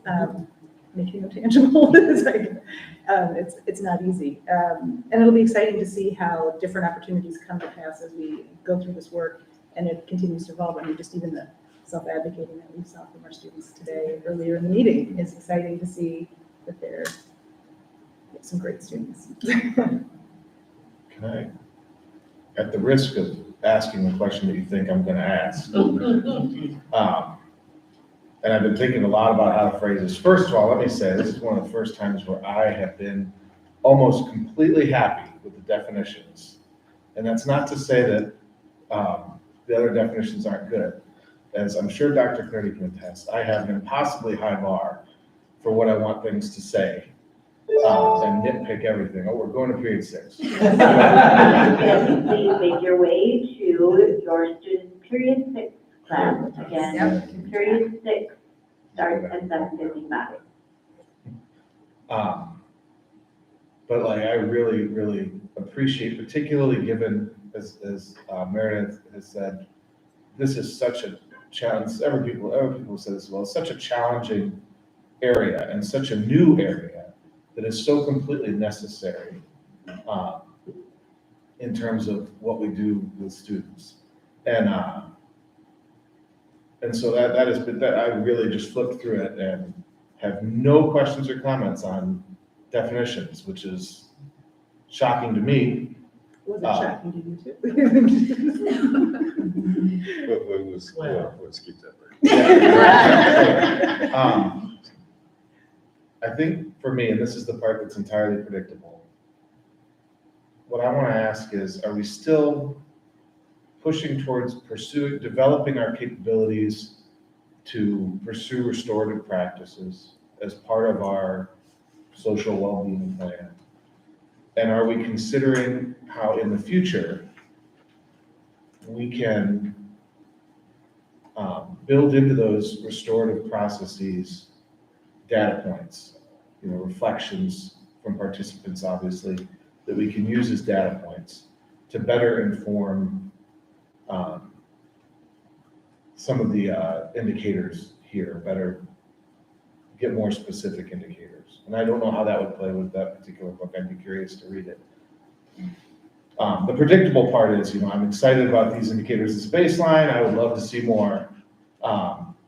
making them tangible. It's not easy. And it'll be exciting to see how different opportunities come to pass as we go through this work and it continues to evolve. I mean, just even the self-advocating that we saw from our students today earlier in the meeting. It's exciting to see that they're some great students. Can I, at the risk of asking the question that you think I'm gonna ask, and I've been thinking a lot about how to phrase this. First of all, let me say, this is one of the first times where I have been almost completely happy with the definitions. And that's not to say that the other definitions aren't good. As I'm sure Dr. Kennedy can attest, I have an impossibly high bar for what I want things to say. And nitpick everything. Oh, we're going to period 6. And please make your way to your student period 6 class. Again, period 6 starts at 7:55. But like, I really, really appreciate, particularly given, as Meredith has said, this is such a challenge. Other people say this as well. It's such a challenging area and such a new area that is so completely necessary in terms of what we do with students. And so that has been, that I really just flipped through it and have no questions or comments on definitions, which is shocking to me. Was it shocking to you too? Let's keep that right. I think for me, and this is the part that's entirely predictable, what I want to ask is, are we still pushing towards developing our capabilities to pursue restorative practices as part of our social well-being plan? And are we considering how in the future we can build into those restorative processes data points, reflections from participants, obviously, that we can use as data points to better inform some of the indicators here, better get more specific indicators. And I don't know how that would play with that particular book. I'd be curious to read it. The predictable part is, I'm excited about these indicators as a baseline. I would love to see more.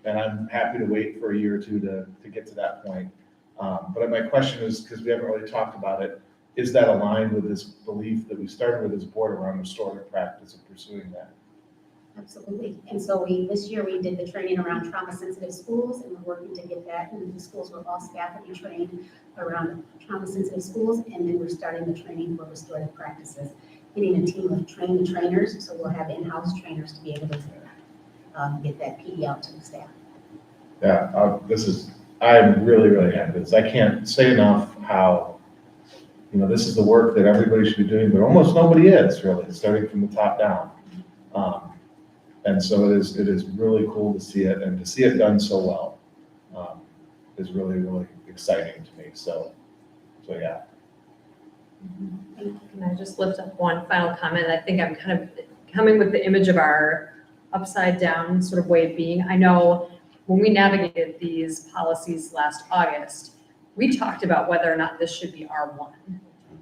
And I'm happy to wait for a year or two to get to that point. But my question is, because we haven't really talked about it, is that aligned with this belief that we started with as a board around restorative practice of pursuing that? Absolutely. And so this year we did the training around trauma-sensitive schools, and we're working to get that into the schools where all staff will be trained around trauma-sensitive schools. And then we're starting the training for restorative practices, getting a team of trained trainers. So we'll have in-house trainers to be able to get that PD out to the staff. Yeah, I'm really, really happy with this. I can't say enough how, this is the work that everybody should be doing, but almost nobody is really, starting from the top down. And so it is really cool to see it, and to see it done so well is really, really exciting to me. So yeah. Can I just lift up one final comment? I think I'm kind of coming with the image of our upside down sort of way of being. I know when we navigated these policies last August, we talked about whether or not this should be R1.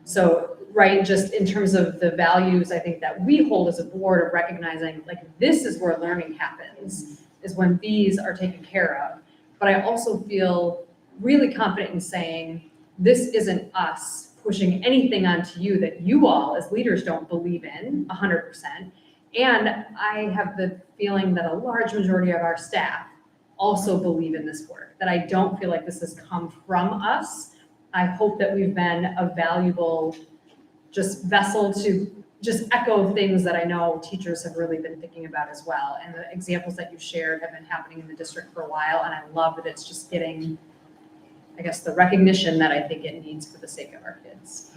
So, right, just in terms of the values, I think that we hold as a board of recognizing, like, this is where learning happens, is when these are taken care of. But I also feel really confident in saying, this isn't us pushing anything onto you that you all as leaders don't believe in 100%. And I have the feeling that a large majority of our staff also believe in this work, that I don't feel like this has come from us. I hope that we've been a valuable just vessel to just echo things that I know teachers have really been thinking about as well. And the examples that you shared have been happening in the district for a while, and I love that it's just getting, I guess, the recognition that I think it needs for the sake of our kids.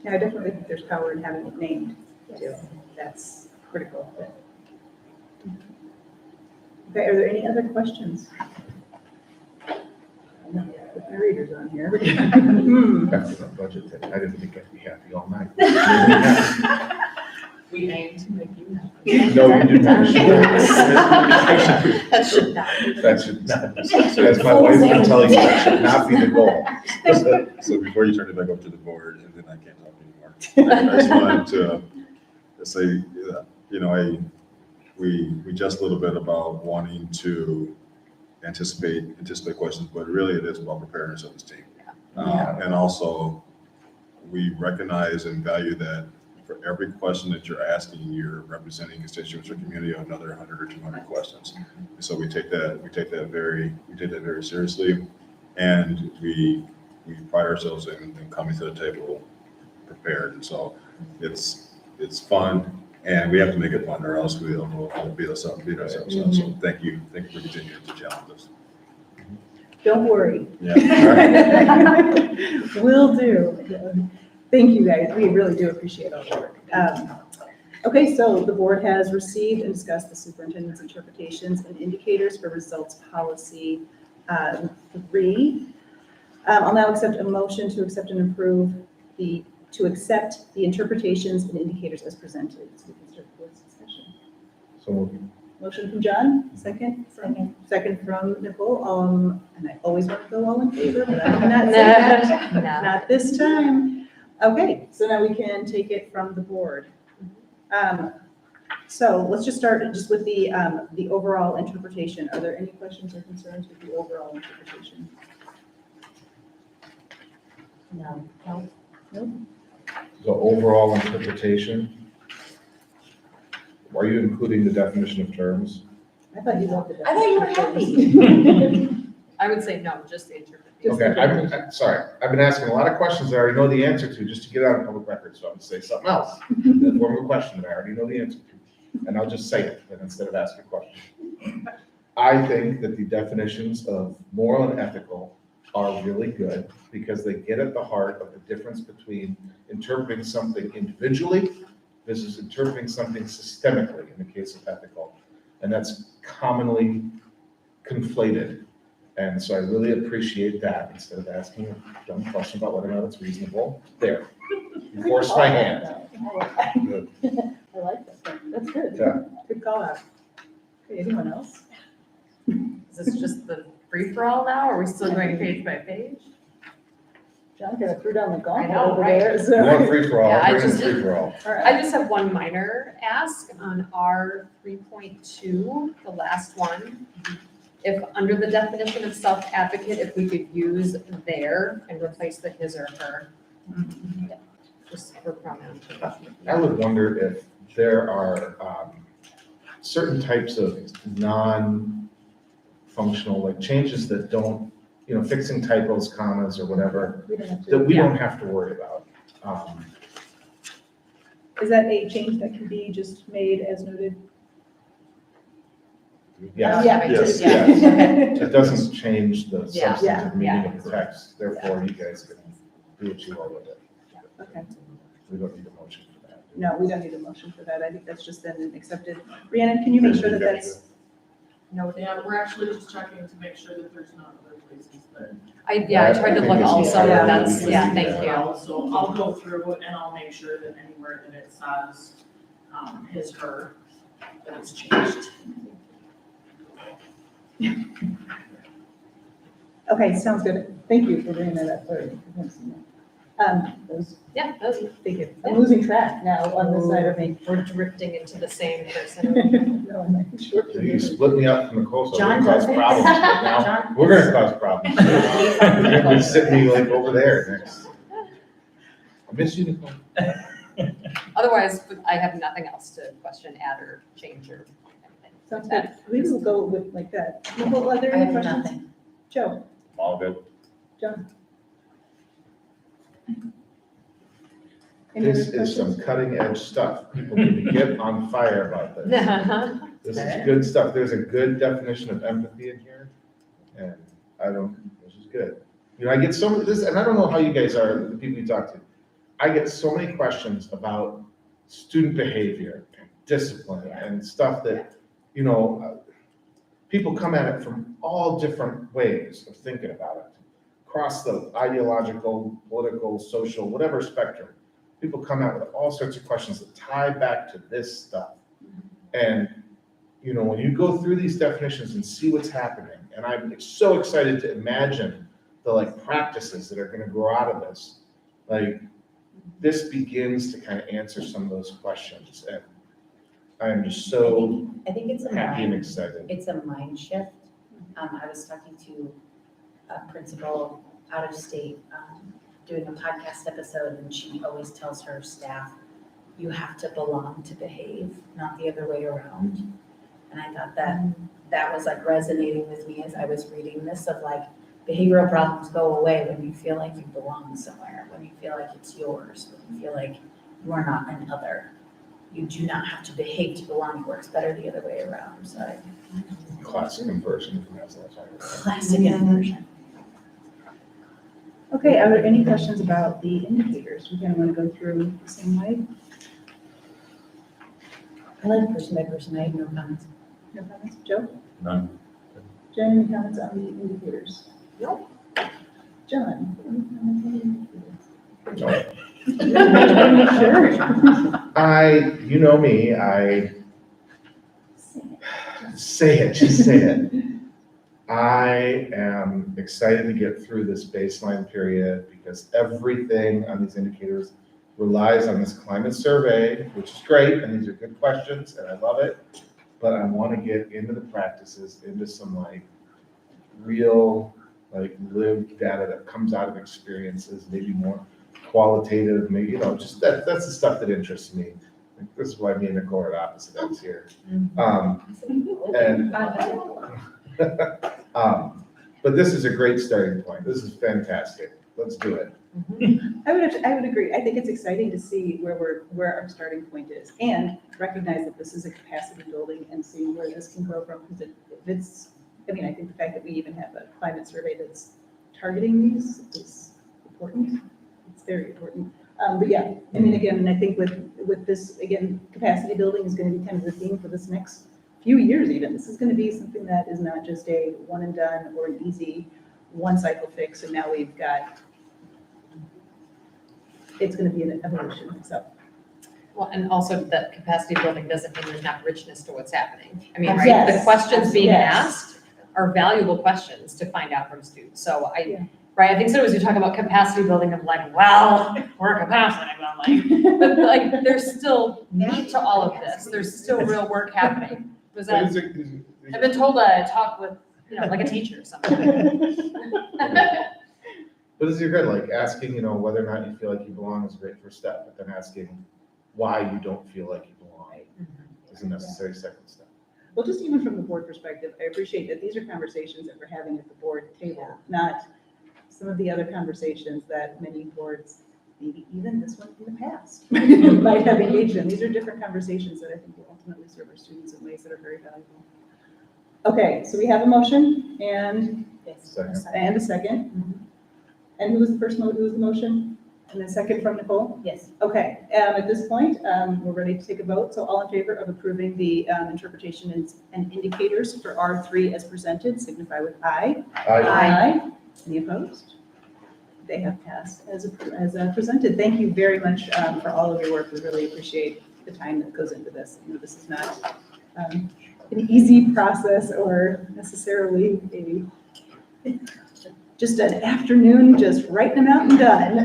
Yeah, I definitely think there's power in having it named too. That's critical. Okay, are there any other questions? With my readers on here. That's the budget thing. I didn't think I'd be happy all night. We aim to make you happy. No, you did not. That should not. That should not. As my wife's been telling you, that should not be the goal. So before you turn it back up to the board, and then I can't talk anymore, I just wanted to say, we just a little bit about wanting to anticipate questions, but really it is about preparedness of this team. And also, we recognize and value that for every question that you're asking, you're representing constituents or community of another 100 or 200 questions. And so we take that very seriously, and we pride ourselves in coming to the table prepared. And so it's fun, and we have to make it fun, or else we'll beat ourselves up. So thank you for continuing to challenge us. Don't worry. Yeah. All right. Will do. Thank you, guys. We really do appreciate all the work. Okay, so the board has received and discussed the superintendent's interpretations and indicators for results policy 3. I'll now accept a motion to accept and approve the interpretations and indicators as presented. So we can start the board's discussion. So Motion from John, second? Second from Nicole. And I always want to go all in favor, but I cannot say that. No. Not this time. Okay, so now we can take it from the board. So let's just start just with the overall interpretation. Are there any questions or concerns with the overall interpretation? No. the overall interpretation, are you including the definition of terms? I thought you loved it. I thought you were happy. I would say no, just the interpretation. Okay, I'm sorry, I've been asking a lot of questions that I already know the answer to, just to get out of public record, so I'm gonna say something else. The form of a question that I already know the answer to, and I'll just say it, then instead of asking a question. I think that the definitions of moral and ethical are really good, because they get at the heart of the difference between interpreting something individually versus interpreting something systemically, in the case of ethical. And that's commonly conflated. And so I really appreciate that, instead of asking a dumb question about whether or not it's reasonable. There, you forced my hand. Good. I like that. That's good. Yeah. Good call out. Okay, anyone else? Is this just the free-for-all now, or are we still going page by page? John kind of threw down the gauntlet I know, over right? there. You So. want free-for-all, Yeah, I bring in just- free-for-all. All right. I just have one minor ask on R 3.2, the last one. If, under the definition of self-advocate, if we could use their and replace the his or her. Just for pronoun change. I would wonder if there are certain types of non-functional, like changes that don't, fixing typos, commas, or whatever, We don't have that to. we don't have to worry about. Is that a change that can be just made as noted? Yes, Yeah. Yes. Yes. it doesn't change the Yeah. substantive Yeah. meaning of the text, therefore you guys can do what you want with it. Okay. We don't need a motion for that. No, we don't need a motion for that. I think that's just been accepted. Rhiannon, can you make sure that that's, No, Yeah, we're actually just checking to make sure that there's not other places that. I tried to I look think also, it's- Yeah. that's, yeah, Yeah. thank you. So I'll go through and I'll make sure that anywhere that it says, his, her, that it's changed. okay, sounds good. Thank you for bringing that up. Yeah, that was, Thank you. I'm losing track now on this side of me. we're drifting into the same person. No, I'm not sure. You split me up from Nicole, so John we're gonna cause does it. problems, but now, John- we're gonna cause problems. You're gonna sit me like over there next. I miss you, Nicole. Otherwise, I have nothing else to question, add, or change, or anything. Sounds good. We will go with like that. Nicole, are there I any have questions? nothing. Joe, All good. John? Any other This is some questions? cutting edge stuff. People need to get on fire about this. This is good stuff. There's a good definition of empathy in here. And this is good. I get so many, and I don't know how you guys are, the people you talk to. I get so many questions about student behavior and discipline and stuff that, people come at it from all different ways of thinking about it. Across the ideological, political, social, whatever spectrum. People come out with all sorts of questions that tie back to this stuff. And, when you go through these definitions and see what's happening, and I'm so excited to imagine the practices that are gonna grow out of this. This begins to kind of answer some of those questions. And I am just so I think it's a happy and mind, excited. it's a mind shift. I was talking to a principal out of state, doing a podcast episode, and she always tells her staff, you have to belong to behave, not the other way around. And I thought that was like resonating with me as I was reading this, of like, behavioral problems go away when you feel like you belong somewhere, when you feel like it's yours, when you feel like you are not an other. You do not have to behave to belong. It works better the other way around. So Classic inversion. classic inversion. Okay, are there any questions about the indicators? We kind of want to go through the same way. I like person by person. I have no comments. No comments? Joe? None. Jen, any comments on the indicators? No. John? Any comments on the indicators? Sure. You know me, just say it. I am excited to get through this baseline period because everything on these indicators relies on this climate survey, which is great, and these are good questions, and I love it. But I want to get into the practices, into some like real, like lived data that comes out of experiences, maybe more qualitative, maybe, just that's the stuff that interests me. This is why me and Nicole are at opposite ends here. But this is a great starting point. This is fantastic. Let's do it. I would agree. I think it's exciting to see where our starting point is and recognize that this is a capacity building and see where this can grow from. Because I think the fact that we even have a climate survey that's targeting these is important. It's very important. But yeah, I mean, again, and I think with this, again, capacity building is going to be kind of the theme for this next few years even. This is going to be something that is not just a one and done or an easy one cycle fix, and now we've got, it's going to be an evolution, so. Well, and also that capacity building doesn't mean there's not richness to what's happening. I mean, right, Yes, the questions being yes. asked are valuable questions to find out from students. So right, I think sometimes we talk about capacity building of like, well, we're capacity building, but like, there's still meat to all of this. There's still real work happening. Was that, I've been told to talk with, like a teacher or something. But this is good, like asking, whether or not you feel like you belong is a great first step, but then asking why you don't feel like you belong is a necessary second step. Well, just even from the board perspective, I appreciate that these are conversations that we're having at the board table, not some of the other conversations that many boards, maybe even this one in the past, might have engaged in. These are different conversations that I think will ultimately serve our students in ways that are very valuable. Okay, so we have a motion and a second. And who was the first who was the motion? And then second from Nicole? Yes. Okay, at this point, we're ready to take a vote. So all in favor of approving the interpretation and indicators for R3 as presented, signify with aye. Aye. Any opposed? They have passed as presented. Thank you very much for all of your work. We really appreciate the time that goes into this. This is not an easy process or necessarily just an afternoon, just writing them out and done.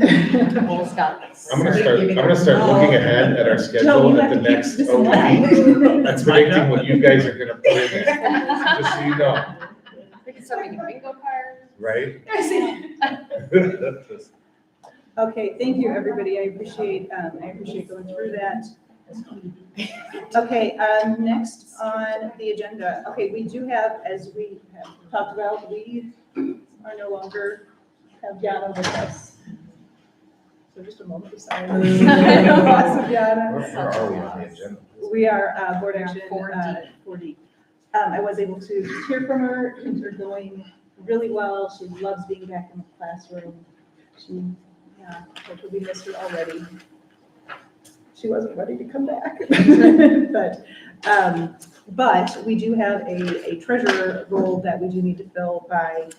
Nicole's got this. I'm gonna start looking ahead at our Joe, schedule you at the have to keep next this in OT. mind. That's predicting what you guys are gonna put in there, just so you know, We can start making bingo cards. right? Okay, thank you, everybody. I appreciate going through that. Okay, next on the agenda. Okay, we do have, as we have talked about, we are no longer have Yana with us. So just a moment of silence. Lots of Yana. Where are we on the agenda? We are board action 4D. 4D. I was able to hear from her. Things are going really well. She loves being back in the classroom. We missed her already. She wasn't ready to come back. But we do have a treasurer role that we do need to fill by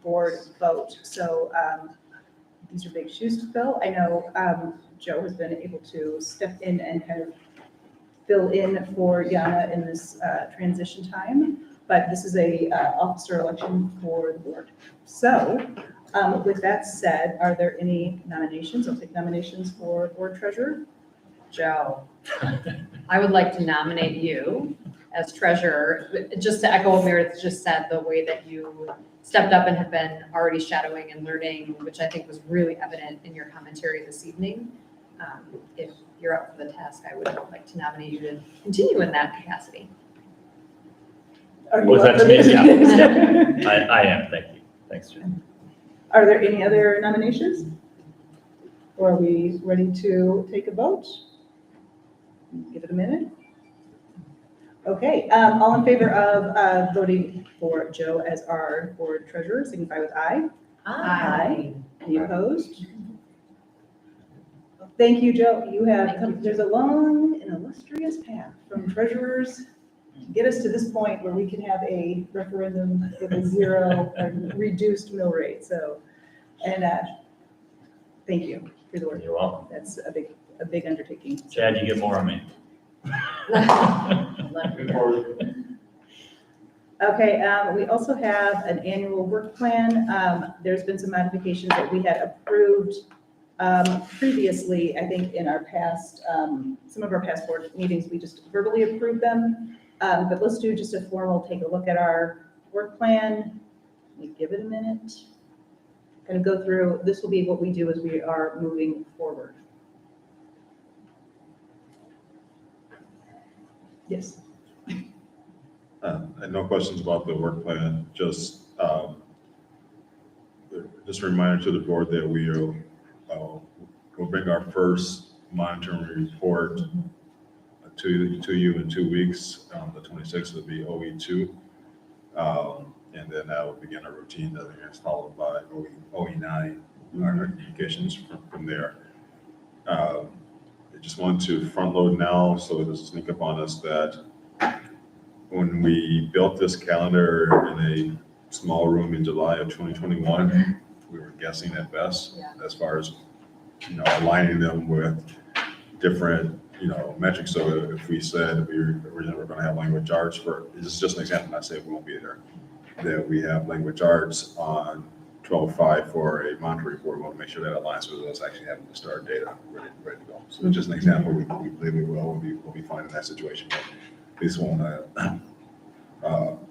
board vote. So these are big shoes to fill. I know Joe has been able to step in and kind of fill in for Yana in this transition time, but this is a officer election for the board. So with that said, are there any nominations? I'll take nominations for board treasurer. Joe, I would like to nominate you as treasurer, just to echo what Meredith just said, the way that you stepped up and have been already shadowing and learning, which I think was really evident in your commentary this evening. If you're up for the task, I would like to nominate you to continue in that capacity. Are you Was up that for to me? this? I am, thank you. Thanks, Jim. Are there any other nominations? Or are we ready to take a vote? Give it a minute. Okay, all in favor of voting for Joe as our board treasurer, signify with aye. Aye. Any opposed? Thank you, Joe. You have come, there's a long and illustrious path from treasurers to get us to this point where we can have a referendum with a zero and reduced mill rate. So, and thank you for the work. You're welcome. That's a big undertaking. Chad, you get more on me. Okay, we also have an annual work plan. There's been some modifications that we had approved previously. I think in our past, some of our past board meetings, we just verbally approved them. But let's do just a formal take a look at our work plan. Let me give it a minute. Kind of go through, this will be what we do as we are moving forward. Yes. And no questions about the work plan, just a reminder to the board that we'll bring our first monitoring report to you in 2 weeks. The 26th will be OE2. And then that will begin a routine that is followed by OE9, our communications from there. I just want to front load now so it doesn't sneak up on us that when we built this calendar in a small room in July of 2021, we were guessing at best as far as, aligning them with different, metrics. So if we said we originally were going to have language arts this is just an example, not saying we won't be there, that we have language arts on 12/5 for a monitoring report, we want to make sure that aligns with us actually having to start data ready to go. So it's just an example, we believe we will, we'll be fine in that situation. But this one,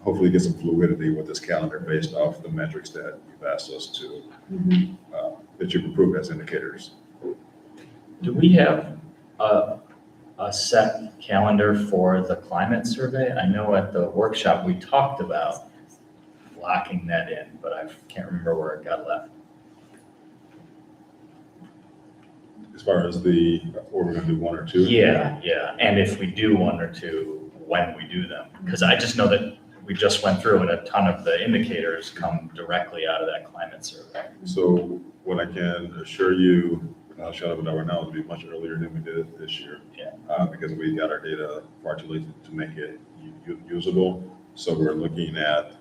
hopefully get some fluidity with this calendar based off the metrics that you've asked us to, that you've approved as indicators. Do we have a set calendar for the climate survey? I know at the workshop we talked about locking that in, but I can't remember where it got left. As far as or we're going to do 1 or 2? Yeah, and if we do 1 or 2, when we do them. Because I just know that we just went through and a ton of the indicators come directly out of that climate survey. So what I can assure you, I'll shut up right now, it'll be much earlier than we did it this year. Because we got our data far too late to make it usable. So we're looking at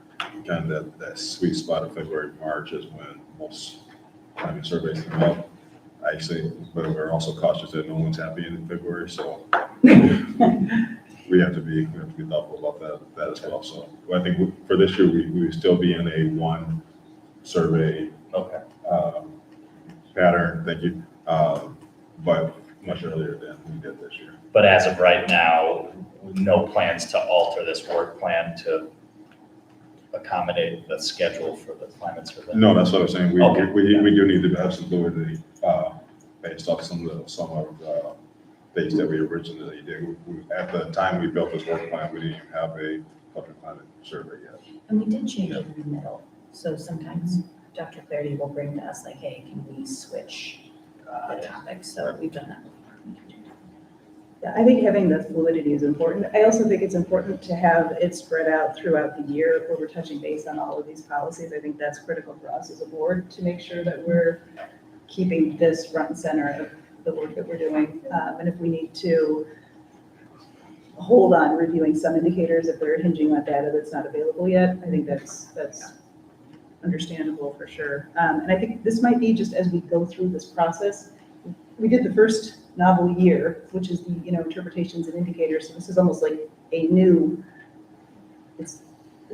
kind of that sweet spot of February, March is when most climate surveys come up. I say, but we're also cautious that no one's happy in February, so we have to be thoughtful about that as well. So I think for this year, we would still be in a 1 survey pattern. Thank you. But much earlier than we did this year. But as of right now, no plans to alter this work plan to accommate the schedule for the climate survey? No, that's what I'm saying. We do need to have some fluidity based off some of the dates that we originally did. At the time we built this work plan, we didn't even have a public climate survey yet. And we did change it in the middle. So sometimes Dr. Clarity will bring to us like, hey, can we switch the topic? So we've done that before. Yeah, I think having the fluidity is important. I also think it's important to have it spread out throughout the year where we're touching base on all of these policies. I think that's critical for us as a board to make sure that we're keeping this front and center of the work that we're doing. And if we need to hold on reviewing some indicators if they're hinging on data that's not available yet, I think that's understandable for sure. And I think this might be just as we go through this process, we did the first novel year, which is the interpretations and indicators. So this is almost like a new, it's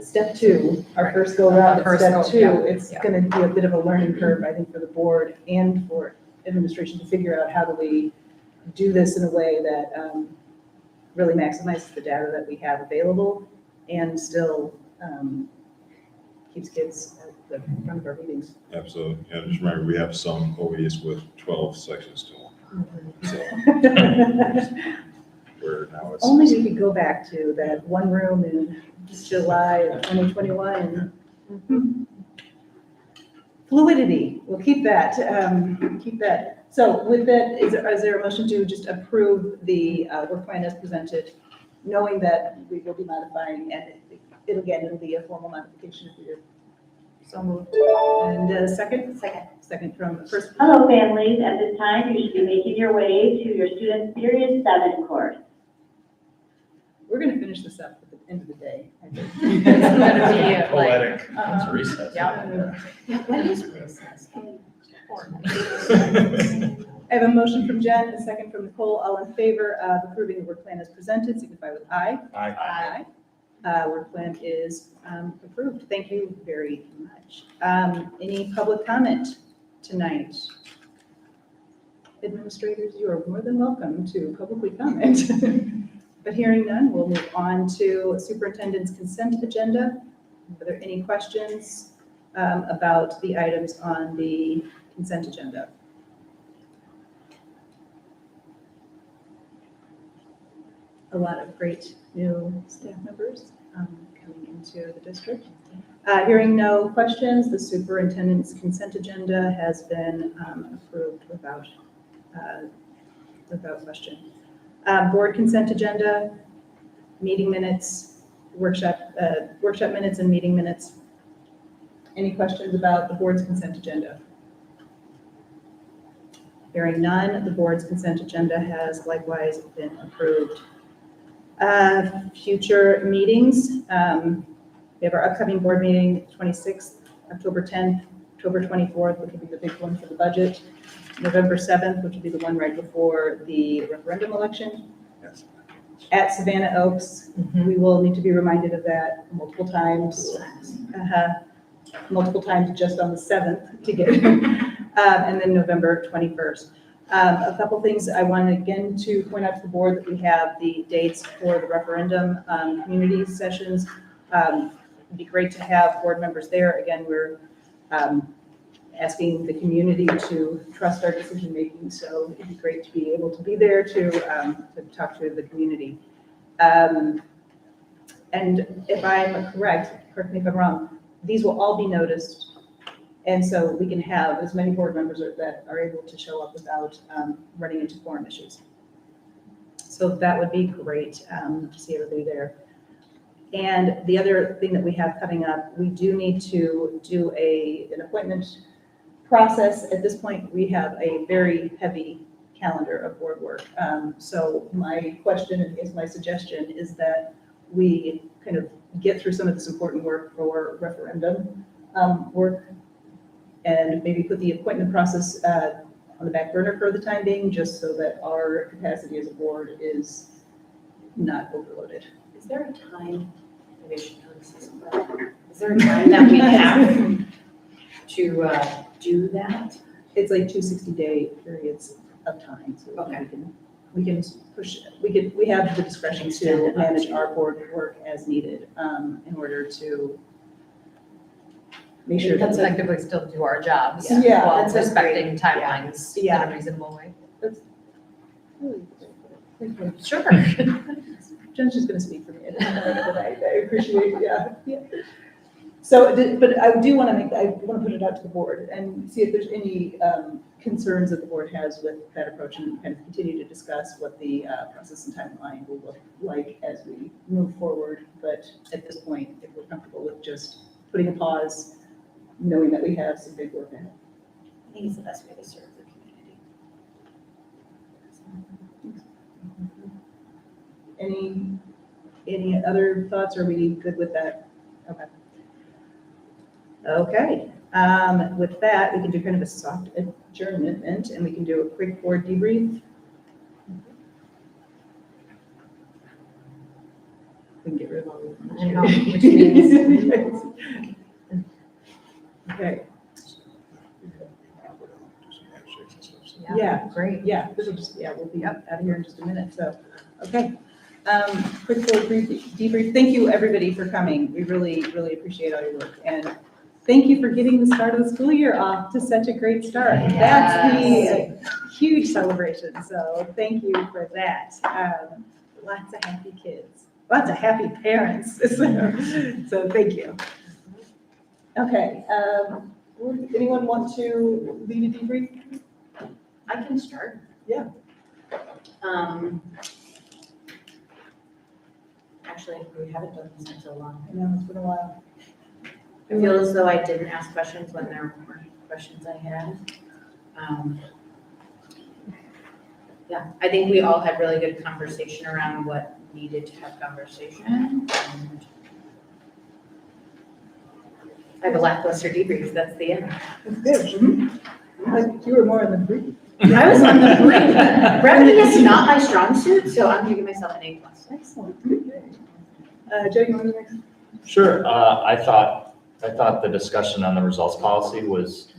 step 2, our first go around at step 2. It's going to be a bit of a learning curve, I think, for the board and for administration to figure out how do we do this in a way that really maximizes the data that we have available and still keeps kids at the front of our meetings. Absolutely. And just remember, we have some OEs with 12 sections to them. So where now it's. Only we could go back to that one room in July of 2021. Fluidity, we'll keep that, keep that. So with that, is there a motion to just approve the work plan as presented, knowing that we will be modifying, and it'll be a formal modification if you're. So moved. And second? Second from first. Hello, families. At this time, you should be making your way to your student Period 7 course. We're gonna finish this up at the end of the day, I think. It's gonna be like, Poetic. It's recess. yeah. When is recess? I have a motion from Jen, a second from Nicole. All in favor of approving the work plan as presented, signify with aye. Aye. Work plan is approved. Thank you very much. Any public comment tonight? Administrators, you are more than welcome to publicly comment. But hearing none, we'll move on to superintendent's consent agenda. Are there any questions about the items on the consent agenda? A lot of great new staff members coming into the district. Hearing no questions, the superintendent's consent agenda has been approved without question. Board consent agenda, meeting minutes, workshop minutes and meeting minutes. Any questions about the board's consent agenda? Hearing none, the board's consent agenda has likewise been approved. Future meetings, we have our upcoming board meeting, 26th, October 10th, October 24th, which will be the big one for the budget, November 7th, which will be the one right before the referendum election. Yes. At Savannah Oaks, we will need to be reminded of that multiple times. Multiple times just on the 7th to get, and then November 21st. A couple things I want again to point out to the board that we have the dates for the referendum community sessions. It'd be great to have board members there. Again, we're asking the community to trust our decision making, so it'd be great to be able to be there to talk to the community. And if I'm correct me if I'm wrong, these will all be noticed. And so we can have as many board members that are able to show up without running into quorum issues. So that would be great to see everybody there. And the other thing that we have coming up, we do need to do an appointment process. At this point, we have a very heavy calendar of board work. So my question and I guess my suggestion is that we kind of get through some of this important work for referendum work, and maybe put the appointment process on the back burner for the time being, just so that our capacity as a board is not overloaded. Is there a time, maybe I should know this as well. Is there a time that we have to do that? It's like 2 60-day periods of time, so Okay. we can push, we have the discretion to manage our board work as needed in order to make sure Let's that. effectively still do our jobs Yeah, while that's a respecting timelines in Yeah. a reasonable way. Really, Sure. Jen's just gonna speak for me, but I appreciate, yeah. So, but I do want to put it out to the board and see if there's any concerns that the board has with that approach, and kind of continue to discuss what the process and timeline will look like as we move forward. But at this point, if we're comfortable with just putting a pause, knowing that we have some big work ahead. I think it's the best way to serve the community. Any other thoughts? Are we good with that? Okay. Okay. With that, we can do kind of a soft adjournment, and we can do a quick board debrief. We can get rid of all the. I know, which means Okay. Yeah. Great. Yeah, this will just, we'll be out of here in just a minute, so, okay. Quick little debrief. Thank you, everybody, for coming. We really, really appreciate all your work. And thank you for getting the start of the school year off to such a great start. That's the huge celebration, so thank you for that. Lots of happy kids, lots of happy parents, so thank you. Okay, would anyone want to lead a debrief? I can start. Yeah. Actually, we haven't done this in so long. I know, it's been a while. I feel as though I didn't ask questions when there were questions I had. Yeah, I think we all had really good conversation around what needed to have conversation. And I have a lackluster debrief, that's the end. It's good. Like, you were more in the brief. I was on the brink. Brevity is not my strong suit, so I'm giving myself an A+. Excellent. Joe, you want to go next? Sure, I thought the discussion on the results policy was,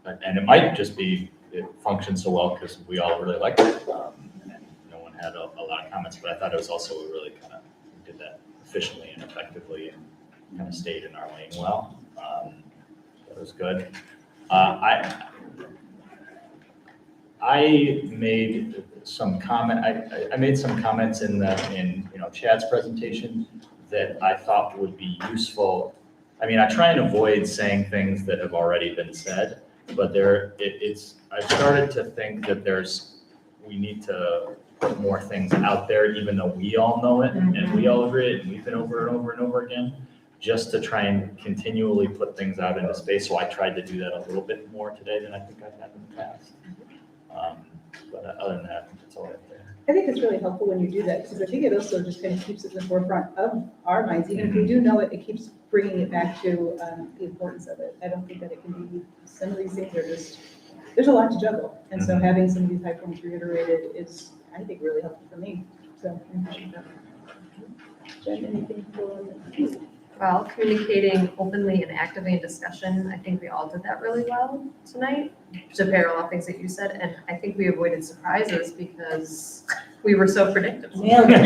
and it might just be, it functioned so well because we all really liked it. And no one had a lot of comments, but I thought it was also, we really kind of did that efficiently and effectively and kind of stayed in our lane well. That was good. I made some I made some comments in Chad's presentation that I thought would be useful. I mean, I try and avoid saying things that have already been said, but I've started to think that we need to put more things out there, even though we all know it and we all agree it and we've been over and over and over again, just to try and continually put things out into space. So I tried to do that a little bit more today than I think I've had in the past. But other than that, I think that's all I have there. I think it's really helpful when you do that, because I think it also just kind of keeps it in the forefront of our minds. Even if we do know it, it keeps bringing it back to the importance of it. I don't think that it can be, some of these things are just, there's a lot to juggle. And so having some of these high points reiterated is, I think, really helpful for me. So I appreciate that. Jen, anything for? Well, communicating openly and actively in discussion, I think we all did that really well tonight, to pair all the things that you said, and I think we avoided surprises because we were so predictable. Nailed it.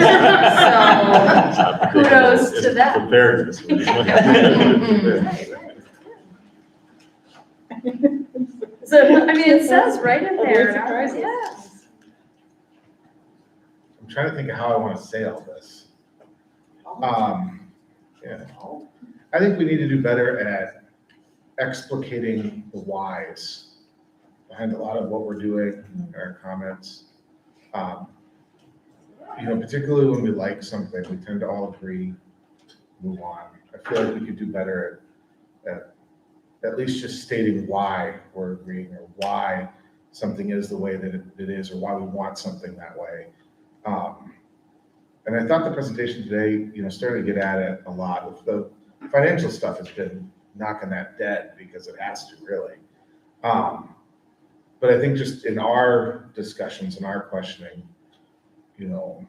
So kudos to that. Preparedness. Right, right. So, I mean, it says right in there. Avoid surprises. Yes. I'm trying to think of how I want to say all this. Yeah. I think we need to do better at explicating the whys behind a lot of what we're doing in our comments. Particularly when we like something, we tend to all agree, move on. I feel like we could do better at least just stating why we're agreeing or why something is the way that it is or why we want something that way. And I thought the presentation today, started to get at it a lot. With the financial stuff has been knocking that dead because it has to really. But I think just in our discussions and our questioning, and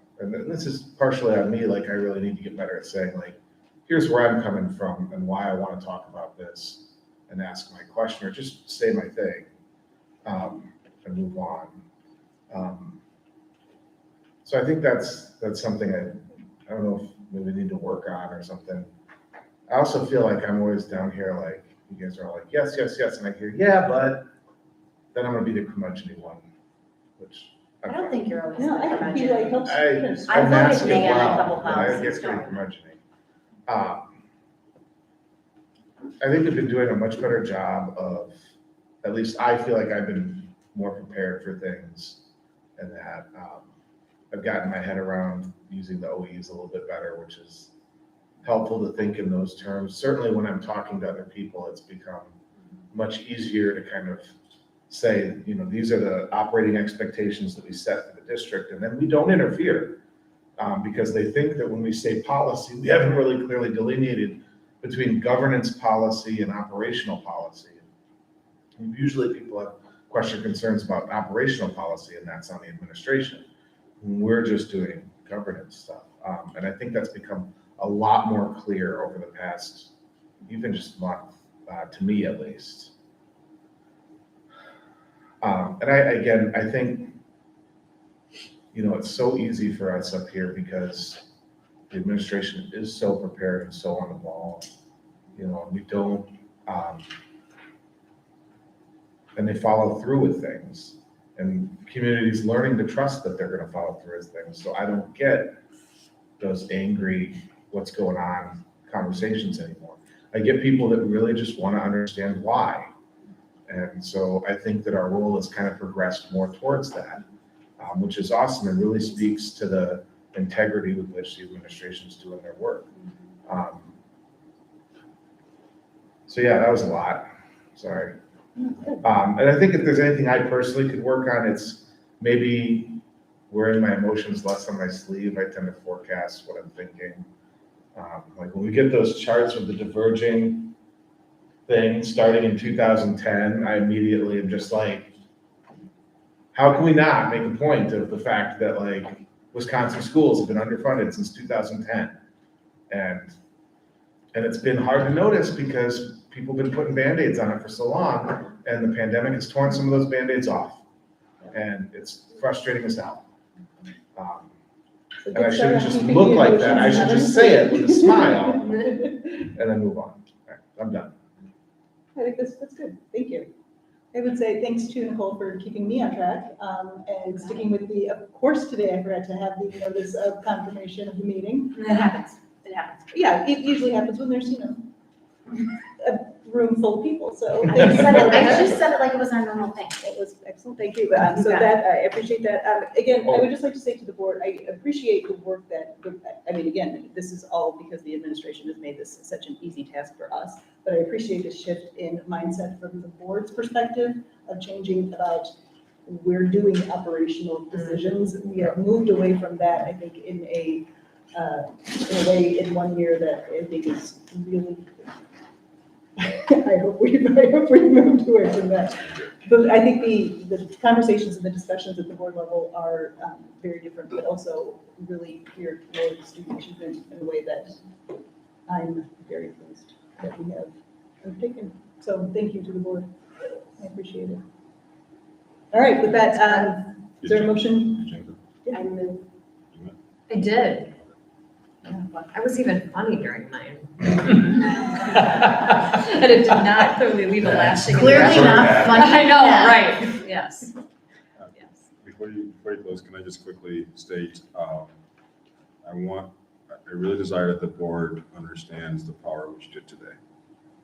this is partially on me, like I really need to get better at saying like, here's where I'm coming from and why I want to talk about this and ask my question or just say my thing and move on. So I think that's something I don't know if maybe we need to work on or something. I also feel like I'm always down here like, you guys are all like, yes, yes, yes. And I hear, yeah, but then I'm going to be the curmudgeon one, which I don't think you're always. No, I think he like helps. I I'm voted asking nay on a well, couple but I policies, get pretty so. curmudgeon-y. I think we've been doing a much better job of, at least I feel like I've been more prepared for things and that I've gotten my head around using the OEs a little bit better, which is helpful to think in those terms. Certainly when I'm talking to other people, it's become much easier to kind of say, these are the operating expectations that we set for the district, and then we don't interfere because they think that when we say policy, we haven't really clearly delineated between governance policy and operational policy. And usually people have question concerns about operational policy, and that's on the administration. We're just doing governance stuff. And I think that's become a lot more clear over the past, even just month, to me at least. And I think, it's so easy for us up here because the administration is so prepared and so on the ball. We don't, and they follow through with things. And communities learning to trust that they're gonna follow through with things. So I don't get those angry, what's going on conversations anymore. I get people that really just wanna understand why. And so I think that our role has kind of progressed more towards that, which is awesome and really speaks to the integrity with which the administration is doing their work. So yeah, that was a lot, sorry. And I think if there's anything I personally could work on, it's maybe wearing my emotions less on my sleeve. I tend to forecast what I'm thinking. Like when we get those charts with the diverging thing starting in 2010, I immediately am just like, how can we not make a point of the fact that like Wisconsin schools have been underfunded since 2010? And it's been hard to notice because people have been putting Band-Aids on it for so long, and the pandemic has torn some of those Band-Aids off. And it's frustrating as hell. And I shouldn't just look like that, I should just say it with a smile and then move on. All right, I'm done. I think that's good, thank you. I would say thanks to Nicole for keeping me on track, and sticking with of course, today I forgot to have the notice of confirmation of the meeting. It happens. Yeah, it usually happens when there's, a room full of people, so. I just said it like it was our normal thing. It was excellent, thank you. So that, I appreciate that. Again, I would just like to say to the board, I appreciate the work again, this is all because the administration has made this such an easy task for us. But I appreciate the shift in mindset from the board's perspective of changing about we're doing operational decisions. We have moved away from that, I think, in a way in 1 year that I think is really, I hope we moved away from that. But I think the conversations and the discussions at the board level are very different, but also really geared towards student achievement in a way that I'm very pleased that we have undertaken. So thank you to the board. I appreciate it. All right, with that, is there a motion? I move. I did. I was even funny during mine. And it did not clearly leave a lasting Clearly impression. not funny. I know, Yeah. right, yes. Yes. Before you close, can I just quickly state, I really desire that the board understands the power which did today,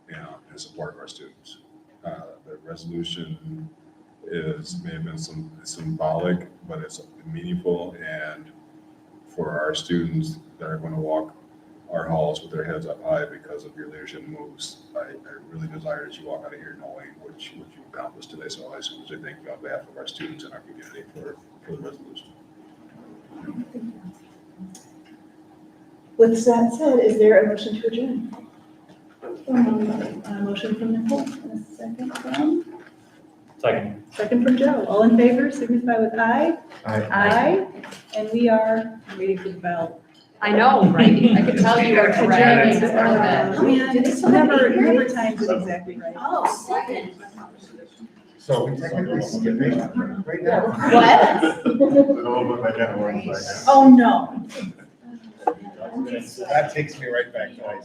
in support of our students. The resolution may have been symbolic, but it's meaningful, and for our students that are going to walk our halls with their heads up high because of your leadership moves, I really desire that you walk out of here knowing what you accomplished today. So I just want to thank you on behalf of our students and our community for the resolution. With that said, is there a motion to adjourn? A motion from Nicole, and a second from? Second from Joe. All in favor, signify with aye. Aye. And we are waiting for the bell. I know, right? I could tell you were dragging a little bit. It's never timed it exactly right. Oh, second. So we technically skipping right now. What? Oh, no. That takes me right back to high school.